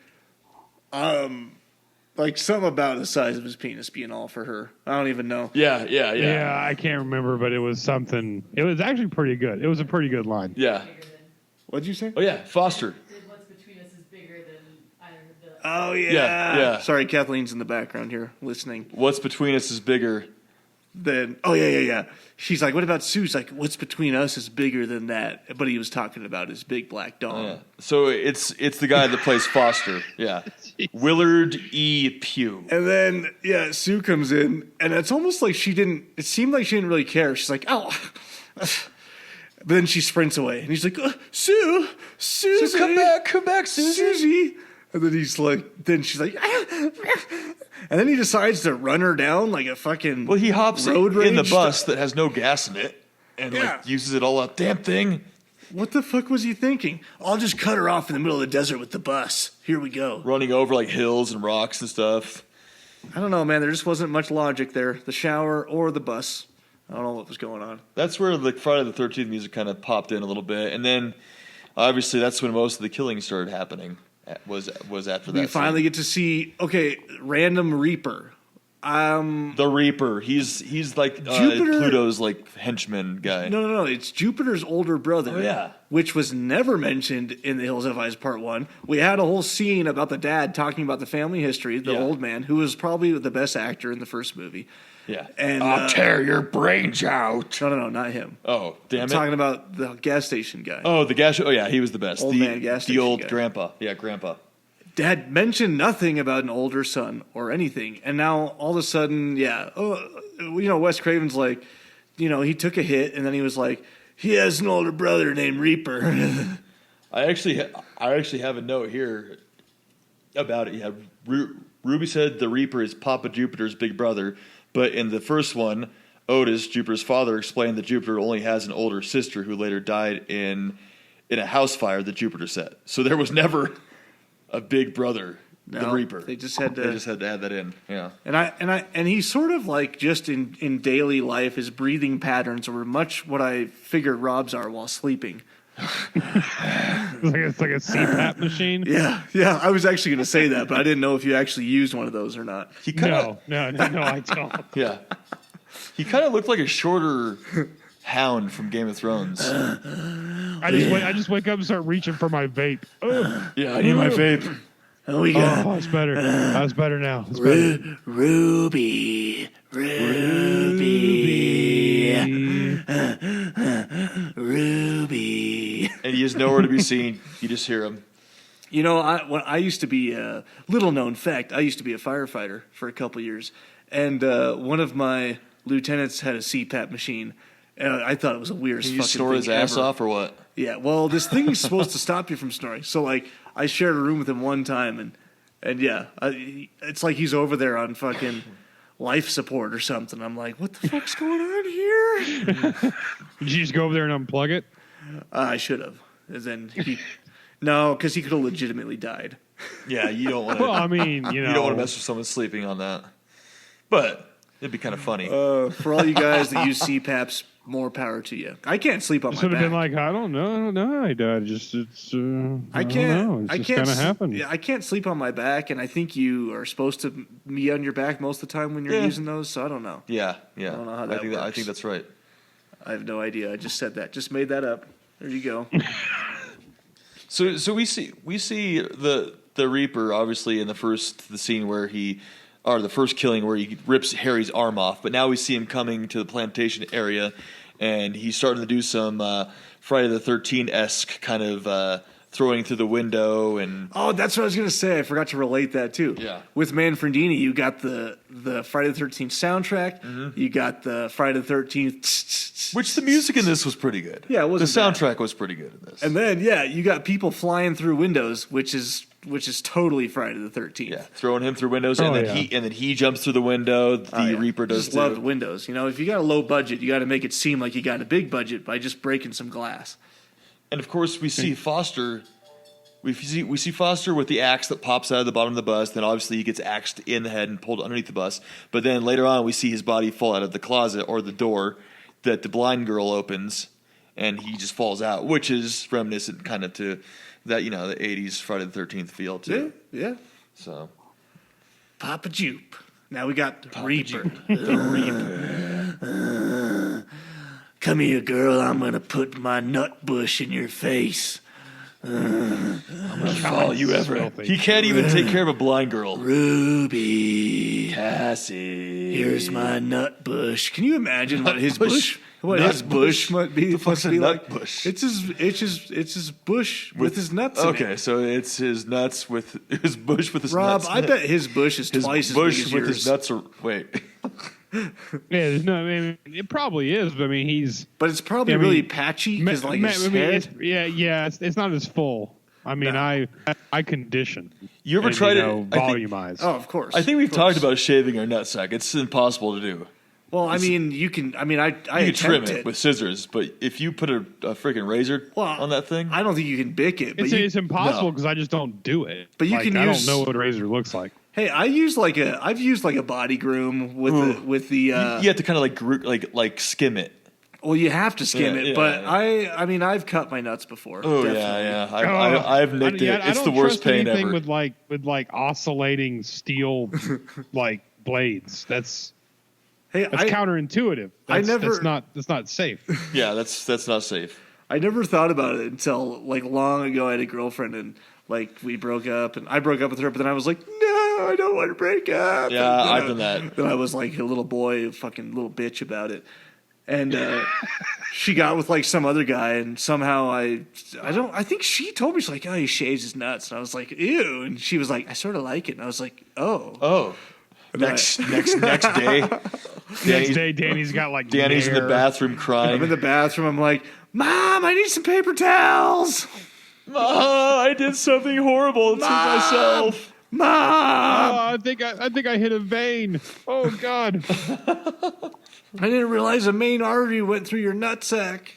something about the size of his penis being all for her. I don't even know. Yeah. I can't remember, but it was something. It was actually pretty good. It was a pretty good line. Yeah. What'd you say? Oh yeah, Foster. What's between us is bigger than either of the. Oh yeah. Yeah. Sorry, Kathleen's in the background here listening. What's between us is bigger. Then yeah. She's like, what about Sue's? Like, what's between us is bigger than that. But he was talking about his big black dog. Yeah. So it's the guy that plays Foster. Yeah. Willard E. Pugh. And then Sue comes in, and it's almost like it seemed like she didn't really care. She's like, oh. But then she sprints away, and he's like, Susie, come back, Susie. And then she's like, and then he decides to run her down like a fucking Well, he hops road in the rage bus that has no gas in it and uses it all up. Damn thing. What the fuck was he thinking? I'll just cut her off in the middle of the desert with the bus. Here we go. Running over like hills and rocks and stuff. I don't know, man. There just wasn't much logic there. The shower or the bus. I don't know what was going on. That's where the Friday the 13th music kind of popped in a little bit. And then, obviously, that's when most of the killing started happening. Was after that. We finally get to see, random Reaper. The Reaper. He's like Jupiter- Pluto's like henchman guy. No. It's Jupiter's older brother. Oh, yeah. Which was never mentioned in The Hills Have Eyes Part 1. We had a whole scene about the dad talking about the family history, the old man, who was probably the best actor in the first movie. Yeah. And I'll tear your brains out. No, not him. Oh, damn I'm it. talking about the gas station guy. Oh, the gas. Oh, yeah, he was the best. Old man gas The station old guy. grandpa. Yeah, grandpa. Dad mentioned nothing about an older son or anything, and now all of a sudden, Wes Craven's like, he took a hit, and then he was like, he has an older brother named Reaper. I actually have a note here about it. Yeah, Ruby said the Reaper is Papa Jupiter's big brother, but in the first one, Otis, Jupiter's father, explained that Jupiter only has an older sister who later died in a house fire that Jupiter set. So there was never a big brother, the Reaper. They just had to add that in. Yeah. And he's sort of like just in daily life, his breathing patterns were much what I figured Rob's are while sleeping. It's like a CPAP machine. Yeah. I was actually going to say that, but I didn't know if you actually used one of those or not. No, I don't. Yeah. He kind of looked like a shorter hound from Game of Thrones. I just wake up and start reaching for my vape. Yeah, I need my vape. Oh, we got it's better. That's better now. It's better. Ruby. And he is nowhere to be seen. You just hear him. When I used to be a little known fact, I used to be a firefighter for a couple years, and one of my lieutenants had a CPAP machine. And I thought it was the weirdest Can you fucking snore thing his ass ever. off or what? Yeah, well, this thing is supposed to stop you from snoring. So, like, I shared a room with him one time, and it's like he's over there on fucking life support or something. I'm like, what the fuck's going on here? Did you just go over there and unplug it? I should have. And then no, because he could have legitimately died. Yeah, you don't want to. Well, I mean, you don't want to mess with someone sleeping on that. But it'd be kind of funny. For all you guys that use CPAPs, more power to you. I can't sleep on my Should have back. been like, I don't know. I died. It's. I can't. Don't know. It's just kind of happened. Yeah, I can't sleep on my back, and I think you are supposed to be on your back most of the time when you're using those. So I don't know. Yeah. I don't know how that I works. think that's right. I have no idea. I just said that. Just made that up. There you go. So we see the Reaper obviously in the scene where the first killing where he rips Harry's arm off, but now we see him coming to the plantation area, and he's starting to do some Friday the 13th-esque kind of throwing through the window and. Oh, that's what I was going to say. I forgot to relate that too. Yeah. With Manfredini, you got the Friday the 13th soundtrack. Mm-hmm. You got the Friday the 13th. Which the music in this was pretty good. Yeah, it wasn't the soundtrack was pretty good in this. And then you got people flying through windows, which is totally Friday the 13th. Yeah, throwing him through windows, Oh, and then he jumps through the window. The Reaper does just too. love windows. If you got a low budget, you got to make it seem like you got a big budget by just breaking some glass. And of course, we see Foster. We see Foster with the axe that pops out of the bottom of the bus. Then obviously he gets axed in the head and pulled underneath the bus. But then later on, we see his body fall out of the closet or the door that the blind girl opens, and he just falls out, which is reminiscent kind of to that the 80s Friday the 13th feel too. Yeah. So Papa Jupe. Now we got Papa Reaper. Jupe. The Reaper. Come here, girl. I'm going to put my nut bush in your face. that's all you ever. He can't even take care of a blind girl. Ruby. Cassie. Here's my nut bush. Can you imagine what his bush? bush? What Nut his bush might be? The fuck's must a be nut like? bush? It's his bush with his nuts. In Okay, it. so it's his nuts with his bush with his Rob, nuts. I bet his bush is his twice bush as big as with yours. his nuts are wait. Yeah, there's no. I mean, it probably is, but I mean, he's. But it's probably I mean, really patchy because like his head. It's not as full. I mean, No. I condition. You ever and, tried it? volumize. Oh, of course. I think we've Of course. talked about shaving our nutsack. It's impossible to do. Well, I mean, you can. I mean, I You can trim attempt it with scissors, but if you put a freaking razor on that thing, I don't think you can bick it. But It's impossible No. because I just don't do it. But you Like, can I use- don't know what a razor looks like. hey, I've used like a body groom with the. you have to kind of like skim it. Well, you have to skim Yeah, it, yeah, but yeah. I mean, I've cut my nuts before. Oh definitely. yeah. I've nicked it. I It's don't the worst trust pain anything ever. with like oscillating steel like blades. That's Hey, counterintuitive. That's not safe. Yeah, that's not safe. I never thought about it until like long ago. I had a girlfriend and like we broke up, and I broke up with her. But then I was like, no, I don't want to break up. Yeah, I've done that. Then I was like a little boy, fucking little bitch about it. And she got with like some other guy, and somehow I think she told me, she's like, oh, he shaves his nuts, and I was like, ew, and she was like, I sort of like it, and I was like, oh. Next day. Next day, Danny's got like Danny's in the bathroom crying. I'm in the bathroom. I'm like, Mom, I need some paper towels. Mom, I did something horrible to myself. Mom, I think I hit a vein. Oh God. I didn't realize a main artery went through your nutsack.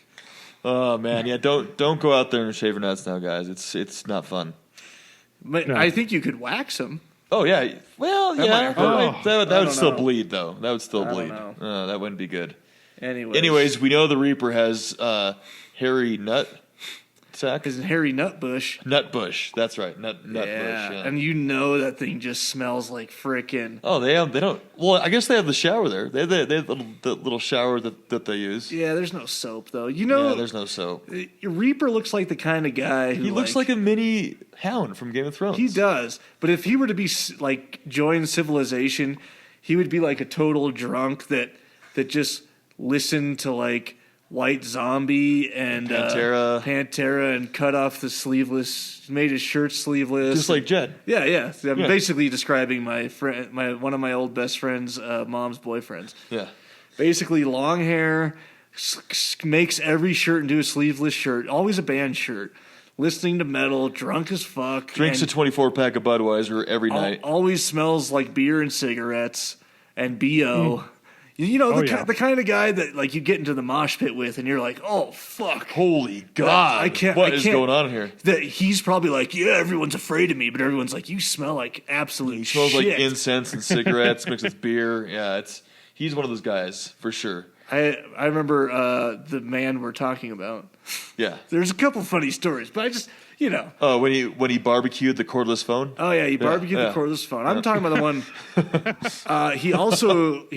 Oh man, yeah, don't go out there and shave your nuts now, guys. It's not fun. But I think you could wax them. Oh yeah, well yeah, that would still know. bleed though. That would still bleed. don't know. That wouldn't be good. Anyways, we know the Reaper has hairy nut sack. Is it hairy nut bush? Nut bush. That's right. Nut bush. Yeah. And you know that thing just smells like frickin'. Oh, they don't. Well, I guess they have the shower there. They have the little shower that they use. Yeah, there's no soap though. You know, there's no soap. Reaper looks like the kind of guy who he looks like a mini hound from Game of Thrones. He does, but if he were to be like join civilization, he would be like a total drunk that just listened to like White Zombie and Pantera and cut off the sleeveless, made his shirt sleeveless, just like Jed. Yeah. I'm basically describing my friend, one of my old best friend's mom's boyfriends. Yeah, basically long hair, makes every shirt into a sleeveless shirt, always a band shirt. Listening to metal, drunk as fuck. Drinks a 24-pack of Budweiser every night. Always smells like beer and cigarettes and BO. You know, the kind of guy that like you get into the mosh pit with and you're like, oh, fuck. Holy God. What is going on here? That he's probably like, yeah, everyone's afraid of me, but everyone's like, you smell like absolute shit. He smells like incense and cigarettes mixed with beer. Yeah, he's one of those guys, for sure. I remember the man we're talking about. Yeah. There's a couple funny stories, but I just, you know. Oh, when he barbecued the cordless phone? Oh yeah, he barbecued the cordless phone. I'm talking about the one. He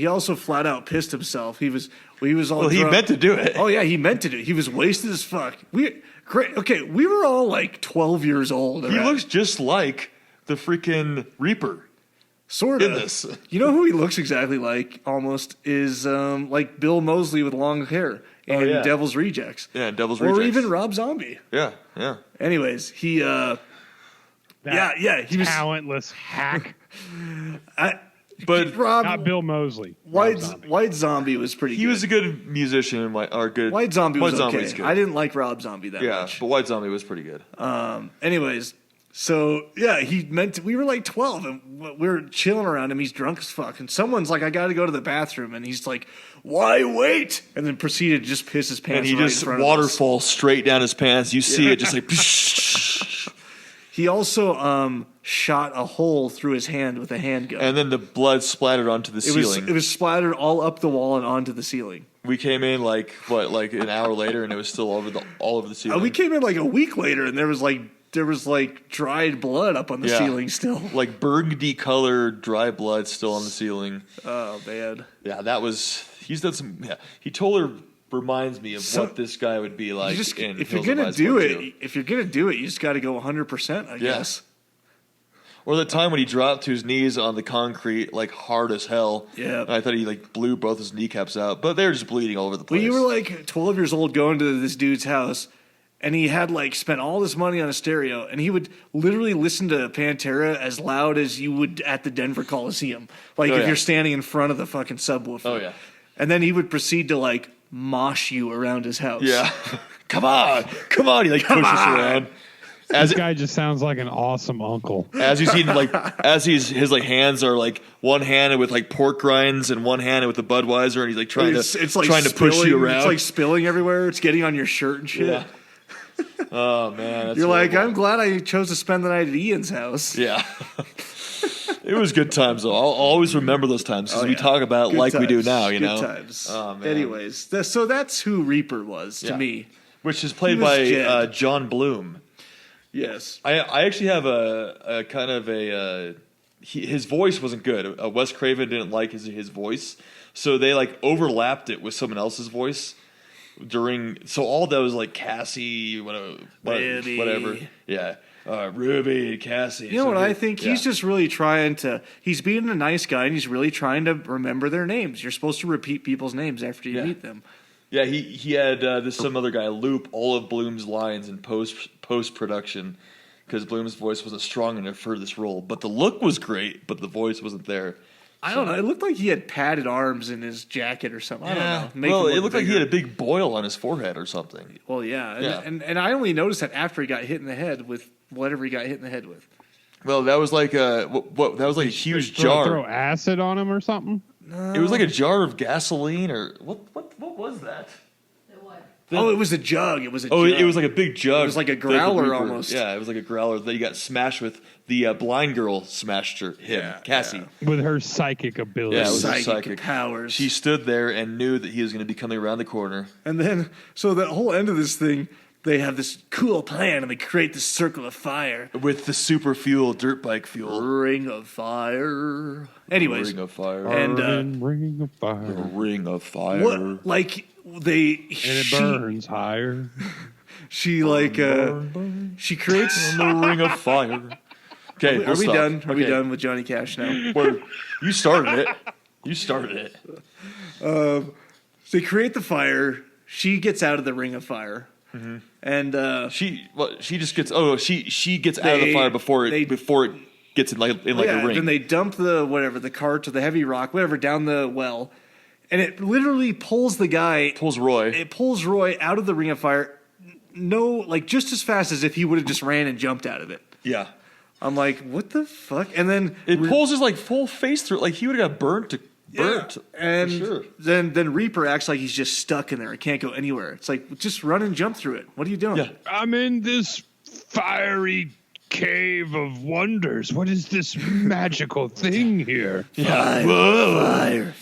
also flat out pissed himself. He was all. Well, he meant to do it. Oh yeah, he meant to do it. He was wasted as fuck. We were all like 12 years old. He looks just like the freaking Reaper. Sort of. In this. You know who he looks exactly like, almost, is like Bill Moseley with long hair in Devil's Rejects. Yeah, Devil's Rejects. Or even Rob Zombie. Yeah. Anyways, he... he was... Talentless hack. But not Bill Moseley. White Zombie was pretty good. He was a good musician. White Zombie was okay. Good. I didn't like Rob Zombie that much. Yeah, but White Zombie was pretty good. Anyways... So, yeah, we were like 12, and we were chilling around him. He's drunk as fuck. And someone's like, I got to go to the bathroom. And he's like, why wait? And then proceeded to just piss his pants. And he just waterfalls straight down his pants. You see it just like... He also shot a hole through his hand with a handgun. And then the blood splattered onto the ceiling. It was splattered all up the wall and onto the ceiling. We came in like an hour later, and it was still all over the ceiling. We came in like a week later, and there was dried blood up on the ceiling still. Like burgundy colored dry blood still on the ceiling. Oh, man. Yeah, he's done some, he totally reminds me of what this guy would be like. If you're going to do it, you just got to go 100%, I guess. Or the time when he dropped to his knees on the concrete, like hard as hell. Yeah. And I thought he like blew both his kneecaps out, but they were just bleeding all over the place. Well, you were like 12 years old going to this dude's house. And he had like spent all this money on a stereo, and he would literally listen to Pantera as loud as you would at the Denver Coliseum. Like if you're standing in front of the fucking subwoofer. Oh yeah. And then he would proceed to like mosh you around his house. Yeah. Come on. He like pushes around. This guy just sounds like an awesome uncle. As he's eating his like hands are like one handed with like pork rinds and one handed with the Budweiser, and he's like trying to push you around. It's like spilling everywhere. It's getting on your shirt and shit. Yeah. Oh man, that's you're horrible. like, I'm glad I chose to spend the night at Ian's house. Yeah, it was good times though. I'll always remember those times because we talk about it like we do now. You know, good times. Oh, man. Anyways, so that's who Reaper was to me, which is played by John Bloom. Yes, I actually have a kind of a his voice wasn't good. Wes Craven didn't like his voice, so they like overlapped it with someone else's voice so all that was like Cassie, whatever. Yeah. Ruby, Cassie. You know what I think? He's just really he's being a nice guy and he's really trying to remember their names. You're supposed to repeat people's names after you meet them. Yeah, he had some other guy loop all of Bloom's lines in post production because Bloom's voice wasn't strong enough for this role. But the look was great, but the voice wasn't there. I don't know. It looked like he had padded arms in his jacket or something. I don't know. Well, it looked like he had a big boil on his forehead or something. Well, yeah. And I only noticed that after he got hit in the head with whatever he got hit in the head with. Well, that was like that was like a huge jar. Throw acid on him or something? No. It was like a jar of gasoline or what was that? It was a jug. It was a jug. It was like a big jug. It was like a growler almost. Yeah, it was like a growler that you got smashed with. The blind girl smashed Cassie. With her psychic ability. Yeah, it was psychic powers. She stood there and knew that he was going to be coming around the corner. And then, so that whole end of this thing, they have this cool plan and they create this circle of fire. With the super fuel, dirt bike fuel. Ring of fire. Anyways. Ring of fire. And, ring of fire. The ring of fire. What, like, and it burns higher. She, like, she creates... the ring of fire. Okay, Are we done? Are we done with Johnny Cash now? Well, you started it. They create the fire. She gets out of the ring of fire. Mm-hmm. And she just gets she gets out of the fire before it gets in a ring. Then they dump the cart or the heavy rock, whatever, down the well, and it literally pulls Roy. It pulls Roy out of the ring of fire. No, like just as fast as if he would have just ran and jumped out of it. Yeah. I'm like, what the fuck? And then it pulls his like full face through it. Like he would have got burnt. And sure. then Reaper acts like he's just stuck in there and can't go anywhere. It's like, just run and jump through it. What are you doing? Yeah. I'm in this fiery cave of wonders. What is this magical thing here? Fire.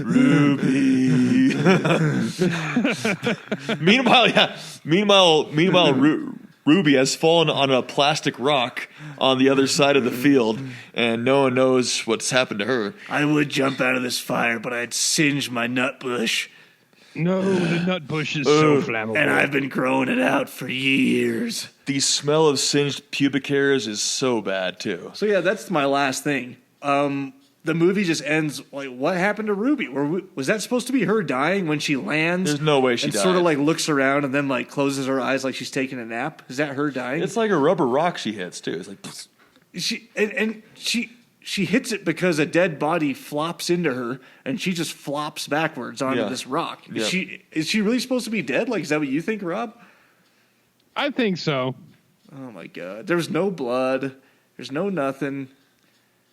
Ruby. Meanwhile, Ruby has fallen on a plastic rock on the other side of the field, and no one knows what's happened to her. I would jump out of this fire, but I'd singe my nut bush. No, the nut bush is so flammable. And I've been growing it out for years. The smell of singed pubic hairs is so bad, too. So yeah, that's my last thing. The movie just ends like, what happened to Ruby? Was that supposed to be her dying when she lands? There's no way she died. Sort of like looks around and then like closes her eyes like she's taking a nap. Is that her dying? It's like a rubber rock she hits too. It's like she hits it because a dead body flops into her and she just flops backwards onto this rock. Yeah. Is she really supposed to be dead? Like, is that what you think, Rob? I think so. Oh my god! There's no blood. There's no nothing.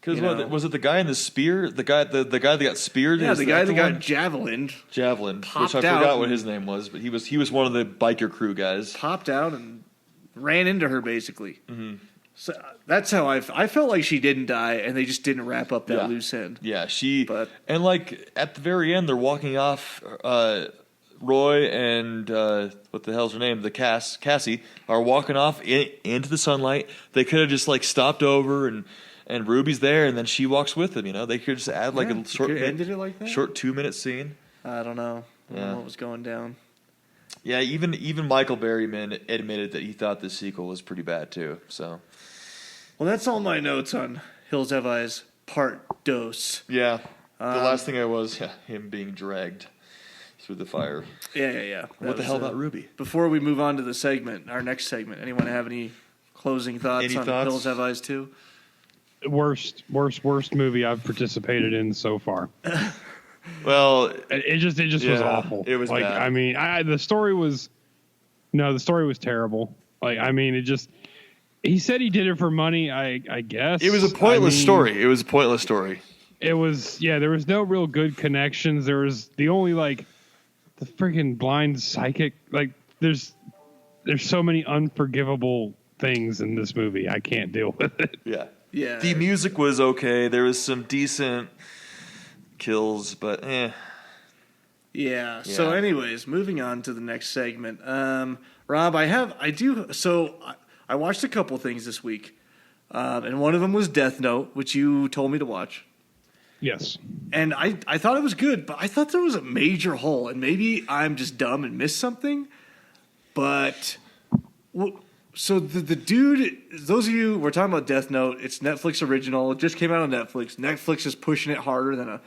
Because was it the guy in the spear? The guy that got speared? Yeah, the guy that got javelined. Which I forgot what his name was, but he was one of the biker crew guys. Popped out and ran into her basically. Mm-hmm. So that's how I felt like she didn't die, and they just didn't wrap up that loose end. Yeah, and like at the very end, they're walking off. Roy and what the hell's her name? Cassie are walking off into the sunlight. They could have just like stopped over and Ruby's there, and then she walks with him. You know, they could just add like a short ended it like that? Short 2-minute scene. I don't know. I don't know what was going down. Yeah, even Michael Berryman admitted that he thought this sequel was pretty bad too. So, well, that's all my notes on Hills Have Eyes Part Dos. Yeah, the last thing was him being dragged through the fire. Yeah. What the hell about Ruby? Before we move on to our next segment, anyone have any closing thoughts on Hills Have Eyes 2? Worst movie I've participated in so far. Well, it just was awful. It was like bad. I mean, the story was terrible. Like I mean, he said he did it for money. I guess it was a pointless story. It was a pointless story. It was there was no real good connections. There was the only like the freaking blind psychic. Like there's so many unforgivable things in this movie. I can't deal with it. Yeah. The music was okay. There was some decent kills, but Yeah. So, anyways, moving on to the next segment. Rob, I watched a couple things this week. And one of them was Death Note, which you told me to watch. Yes. And I thought it was good, but I thought there was a major hole, and maybe I'm just dumb and missed something. But so the dude, those of you we're talking about Death Note, it's Netflix original. It just came out on Netflix. Netflix is pushing it harder than a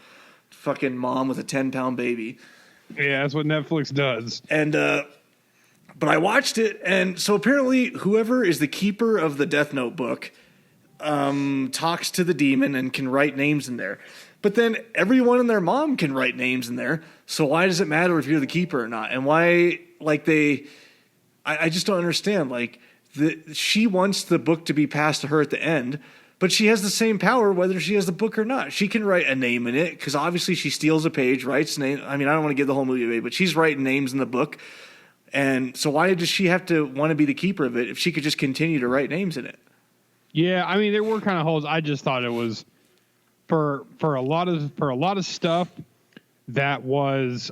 fucking mom with a 10-pound baby. Yeah, that's what Netflix does. And but I watched it, and so apparently whoever is the keeper of the Death Note book talks to the demon and can write names in there. But then everyone and their mom can write names in there. So why does it matter if you're the keeper or not? And why, like, I just don't understand. Like, she wants the book to be passed to her at the end, but she has the same power whether she has the book or not. She can write a name in it because obviously she steals a page, writes name. I mean, I don't want to give the whole movie away, but she's writing names in the book. And so why does she have to want to be the keeper of it if she could just continue to write names in it? Yeah, I mean there were kind of holes. I just thought it was for a lot of stuff that was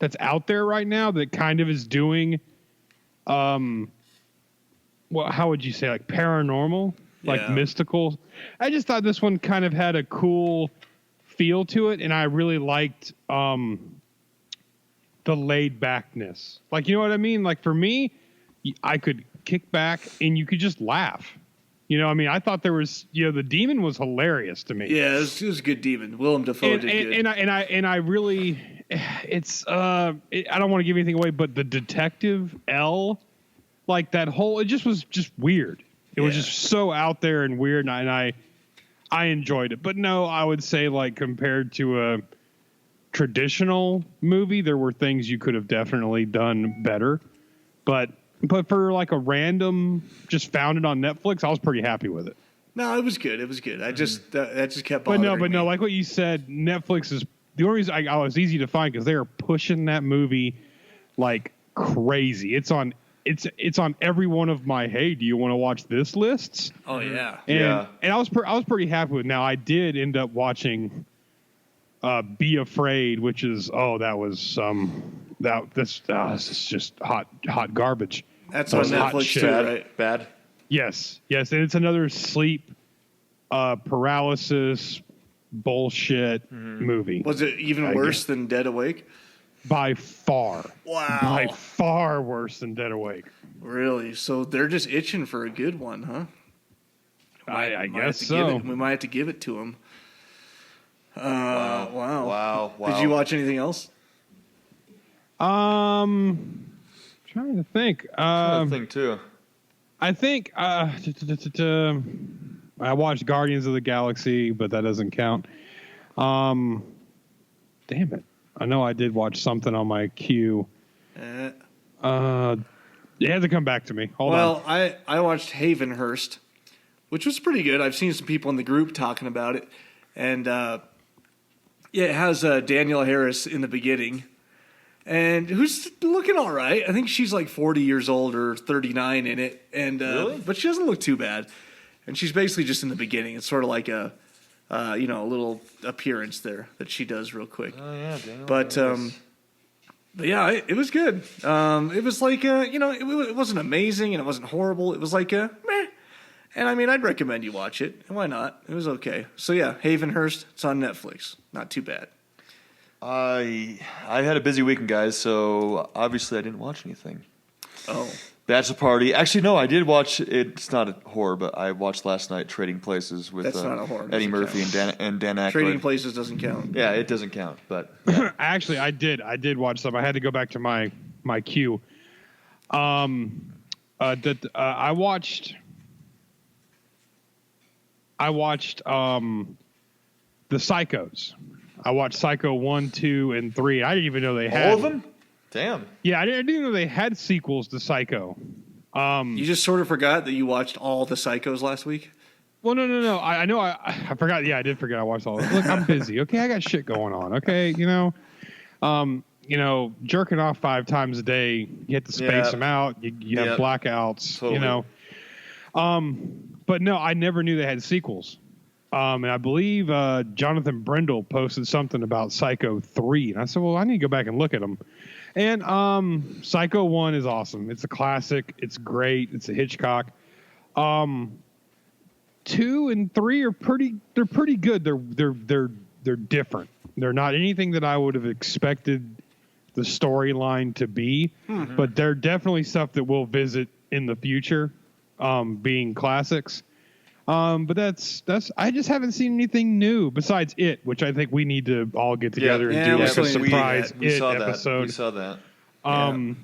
that's out there right now that kind of is doing how would you say, like paranormal, like mystical. I just thought this one kind of had a cool feel to it, and I really liked the laid backness. Like, you know what I mean? Like for me, I could kick back and you could just laugh. You know, I mean, I thought there was, the demon was hilarious to me. Yeah, it was a good demon. Willem Dafoe did good. And I really, it's I don't want to give anything away, but the Detective L, like that whole, it just was just weird. It was just so out there and weird, and I enjoyed it. But no, I would say like compared to a traditional movie, there were things you could have definitely done better. But for like a random, just found it on Netflix, I was pretty happy with it. No, it was good. It was good. I just that just kept bothering But me. no, like what you said, Netflix is the only reason I was easy to find because they are pushing that movie like crazy. It's on every one of my hey, do you want to watch this lists? Oh yeah, and I was pretty happy with it. Now I did end up watching Be Afraid, which is this is just hot garbage. That's on Netflix too, right? Bad. Yes, and it's another sleep paralysis bullshit movie. Was it even worse than Dead Awake? By far. Wow. By far worse than Dead Awake. Really? So they're just itching for a good one, huh? I guess so. We might have to give it to them. Wow. Did you watch anything else? Trying to think. I think too. I think I watched Guardians of the Galaxy, but that doesn't count. Damn it! I know I did watch something on my queue. It had to come back to me. Hold on. Well, I watched Havenhurst, which was pretty good. I've seen some people in the group talking about it, and it has Danielle Harris in the beginning, and who's looking all right. I think she's like 40 years old or 39 in it, and really? But she doesn't look too bad. And she's basically just in the beginning. It's sort of like a little appearance there that she does real quick. Oh yeah, Danielle but yeah, it was good. It was like it wasn't amazing and it wasn't horrible. It was like a meh. And I mean, I'd recommend you watch it. Why not? It was okay. So yeah, Havenhurst. It's on Netflix. Not too bad. I had a busy weekend, guys. So obviously I didn't watch anything. Oh. Bachelor Party. Actually, no, I did watch it. It's not a horror, but I watched last night Trading Places with That's not a horror. Eddie Doesn't Murphy count. and Dan Aykroyd. Trading Places doesn't count. Yeah, it doesn't count. But Actually, I did watch some. I had to go back to my queue. I watched The Psychos. I watched Psycho 1, 2, and 3. I didn't even know they had all of them. Damn. Yeah, I didn't know they had sequels to Psycho. You just sort of forgot that you watched all the Psychos last week? Well, no. I know I forgot. Yeah, I did forget I watched all of it. Look, I'm busy. Okay, I got shit going on. Okay, jerking off 5 times a day, you have to space them out. You have blackouts, Totally. But no, I never knew they had sequels. And I believe Jonathan Brindle posted something about Psycho 3. And I said, well, I need to go back and look at them. And Psycho 1 is awesome. It's a classic. It's great. It's a Hitchcock. 2 and 3 are pretty. They're pretty good. They're different. They're not anything that I would have expected the storyline to be, but they're definitely stuff that we'll visit in the future, being classics. But that's I just haven't seen anything new besides It, which I think we need to all get together and do like a surprise It episode. We saw that. And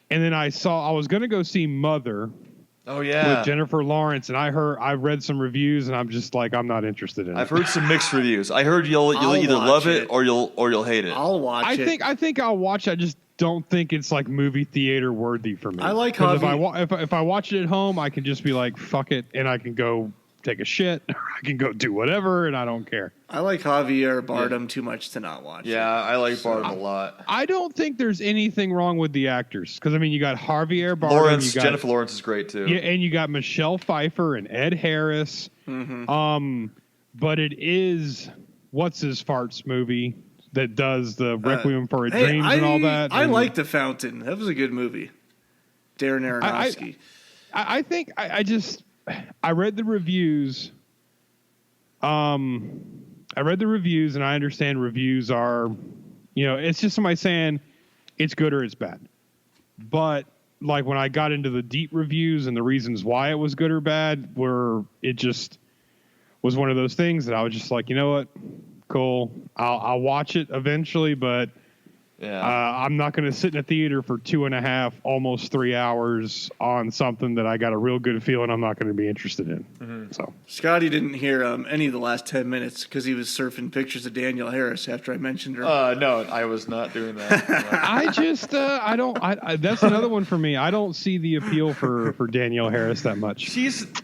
then I was going to go see Mother. Oh yeah, with Jennifer Lawrence, and I read some reviews, and I'm just like, I'm not interested in it. I've heard some mixed reviews. I heard you'll either love it or you'll hate it. I'll watch it. I think I'll watch it. I just don't think it's like movie theater worthy for me. I like Javi. If I watch it at home, I can just be like, fuck it, and I can go take a shit, or I can go do whatever, and I don't care. I like Javier Bardem too much to not watch. Yeah, I like Bardem a lot. I don't think there's anything wrong with the actors, because I mean, you got Javier Bardem, Jennifer Lawrence is great too. Yeah, and you got Michelle Pfeiffer and Ed Harris. But it is what's his farts movie that does the Requiem for a Dream and all that. I like The Fountain. That was a good movie. Darren Aronofsky. I think I read the reviews. I read the reviews, and I understand reviews are, it's just somebody saying it's good or it's bad. But like when I got into the deep reviews and the reasons why it was good or bad, it just was one of those things that I was just like, you know what, cool, I'll watch it eventually, but I'm not going to sit in a theater for 2.5, almost 3 hours on something that I got a real good feeling I'm not going to be interested in. So Scotty didn't hear any of the last 10 minutes because he was surfing pictures of Danielle Harris after I mentioned her. No, I was not doing that. I just, that's another one for me. I don't see the appeal for Danielle Harris that much.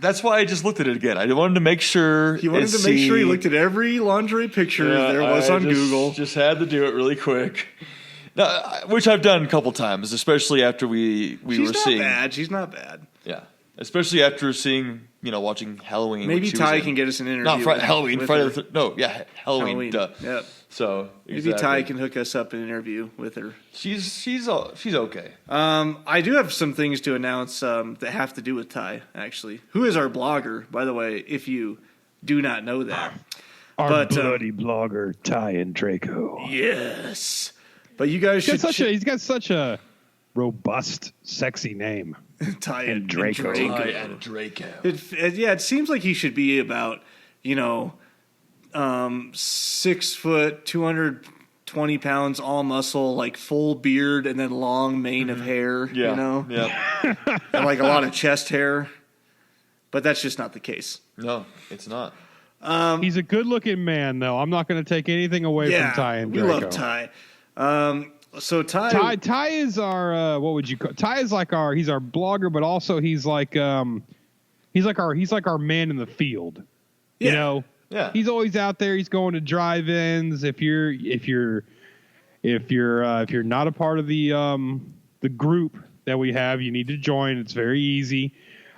That's why I just looked at it again. I wanted to make sure. He wanted to make sure he looked at every lingerie picture there was on Google. Just had to do it really quick. Which I've done a couple times, especially after we were seeing. She's not bad. She's not bad. Yeah, especially after seeing, watching Halloween. Maybe Ty can get us an interview. Not Halloween. Halloween. Duh. Yep. So maybe Ty can hook us up an interview with her. She's okay. I do have some things to announce that have to do with Ty. Actually, who is our blogger, by the way? If you do not know that, our bloody blogger Ty and Draco. Yes. But you guys should. He's got such a robust, sexy name. Ty and Draco. Ty and Draco. It seems like he should be about 6 foot, 220 pounds, all muscle, like full beard, and then long mane of hair. Yeah. And like a lot of chest hair. But that's just not the case. No, it's not. He's a good-looking man, though. I'm not going to take anything away from Ty and Draco. We love Ty. So Ty is our what would you call? Ty is like he's our blogger, but also he's like our man in the field. Yeah. He's always out there. He's going to drive-ins. If you're not a part of the group that we have, you need to join. It's very easy.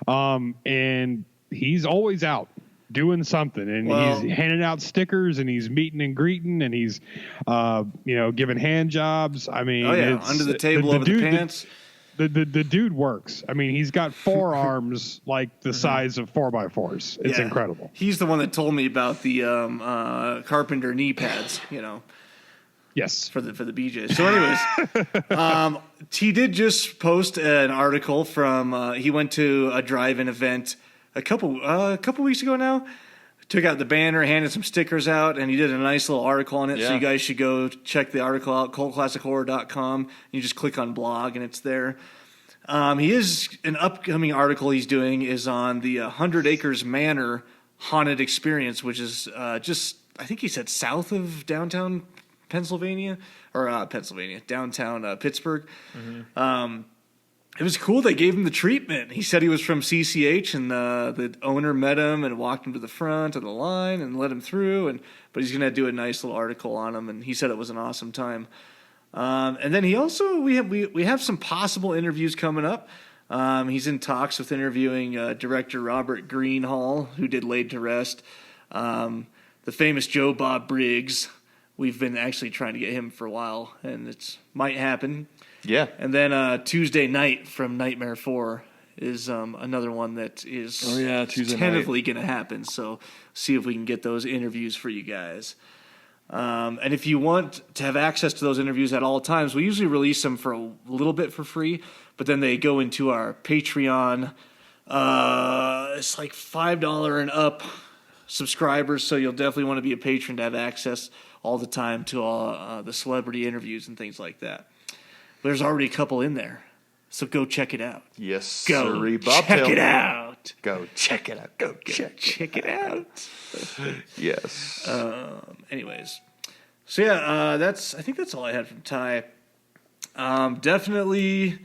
And he's always out doing something, and he's handing out stickers, and he's meeting and greeting, and he's giving hand jobs. I mean, under the table, over the pants. The dude works. I mean, he's got forearms like the size of 4x4s. It's incredible. He's the one that told me about the Carpenter knee pads. Yes, for the BJs. So, anyways, he did just post an article from. He went to a drive-in event a couple weeks ago now. Took out the banner, handed some stickers out, and he did a nice little article on it. Yeah. So you guys should go check the article out, cultclassichorror.com. You just click on blog, and it's there. He is an upcoming article he's doing is on the 100 Acres Manor haunted experience, which is just, I think he said south of downtown Pennsylvania, or downtown Pittsburgh. Mm-hmm. It was cool. They gave him the treatment. He said he was from CCH, and the owner met him and walked him to the front of the line and let him through. But he's going to do a nice little article on him, and he said it was an awesome time. And then he also we have some possible interviews coming up. He's in talks with interviewing director Robert Greenhall, who did Laid to Rest, the famous Joe Bob Briggs. We've been actually trying to get him for a while, and it might happen. Yeah. And then Tuesday night from Nightmare 4 is another one that is Tuesday tentatively going to happen. So see if we can get those interviews for you guys. And if you want to have access to those interviews at all times, we usually release them for a little bit for free, but then they go into our Patreon. It's like $5 and up subscribers, so you'll definitely want to be a patron to have access all the time to all the celebrity interviews and things like that. There's already a couple in there, so go check it out. Yes, go sirree, check it out. Go check it out. Go check it out. Yes. Anyways, so yeah, I think that's all I had from Ty. Definitely.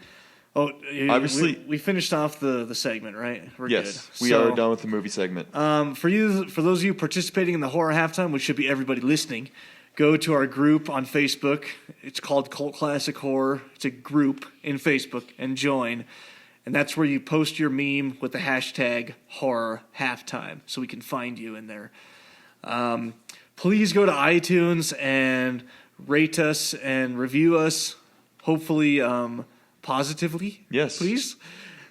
Oh, obviously, we finished off the segment, right? We're good. We are done with the movie segment. For those of you participating in the horror halftime, which should be everybody listening, go to our group on Facebook. It's called Cult Classic Horror. It's a group in Facebook, and join. And that's where you post your meme with the hashtag horror halftime, so we can find you in there. Please go to iTunes and rate us and review us. Hopefully, positively. Yes, please.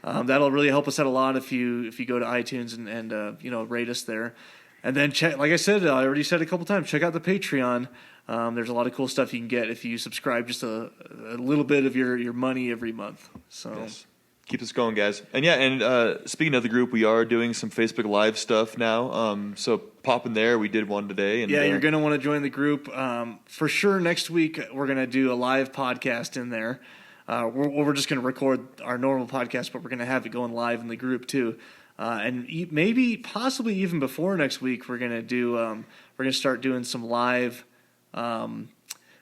That'll really help us out a lot if you go to iTunes and rate us there. And then check, like I said, I already said a couple times, check out the Patreon. There's a lot of cool stuff you can get if you subscribe just a little bit of your money every month. So. Yes. Keep us going, guys. And speaking of the group, we are doing some Facebook Live stuff now. So pop in there. We did one today. And, you're going to want to join the group. For sure, next week we're going to do a live podcast in there. We're just going to record our normal podcast, but we're going to have it going live in the group too. And maybe, possibly even before next week, we're going to start doing some live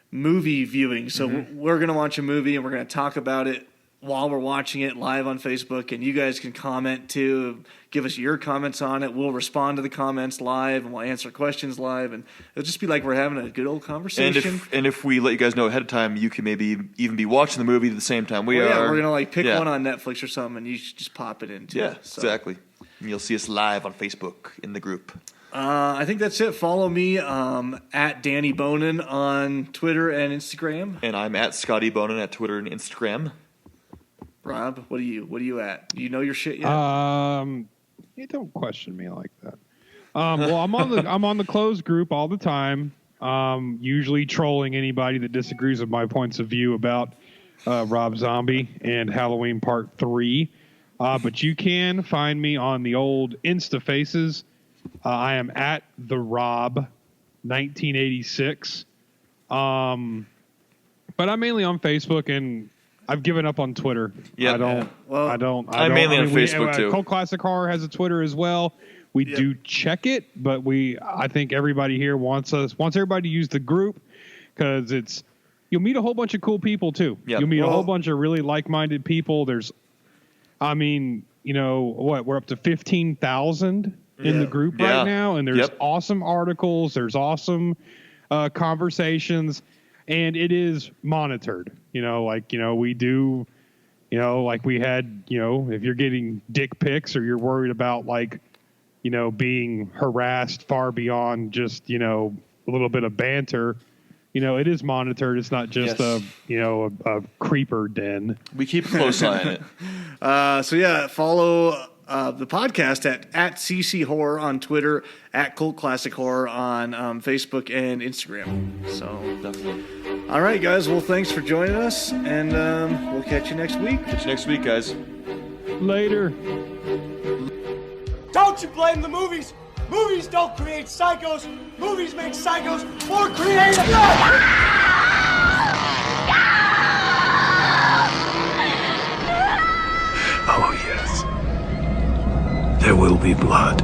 movie viewing. So we're going to watch a movie and we're going to talk about it while we're watching it live on Facebook, and you guys can comment too. Give us your comments on it. We'll respond to the comments live, and we'll answer questions live, and it'll just be like we're having a good old conversation. And if we let you guys know ahead of time, you can maybe even be watching the movie at the same time we are. Yeah, we're gonna pick one on Netflix or something, and you should just pop it in too. Yeah, exactly. And you'll see us live on Facebook in the group. I think that's it. Follow me at Danny Bonin on Twitter and Instagram, and I'm at Scotty Bonin at Twitter and Instagram. Rob, what are you at? Do you know your shit yet? You don't question me like that. Well, I'm on the closed group all the time. Usually trolling anybody that disagrees with my points of view about Rob Zombie and Halloween Part 3. But you can find me on the old Insta Faces. I am at the Rob 1986. But I'm mainly on Facebook, and I've given up on Twitter. Yeah, I'm mainly on Facebook too. Cult Classic Horror has a Twitter as well. We do check it, but I think everybody here wants everybody to use the group because you'll meet a whole bunch of cool people too. Yep. You'll meet a whole bunch of really like-minded people. We're up to 15,000 in the group right now, and there's awesome articles, there's awesome conversations, and it is monitored. We do, we had, if you're getting dick pics or you're worried about being harassed far beyond just, a little bit of banter, it is monitored. It's not just a creeper den. We keep a close eye on it. Follow the podcast at CC Horror on Twitter, at Cult Classic Horror on Facebook and Instagram. So definitely. All right, guys. Well, thanks for joining us, and we'll catch you next week. Catch you next week, guys. Later. Don't you blame the movies. Movies don't create psychos. Movies make psychos more creative. Oh, yes. There will be blood.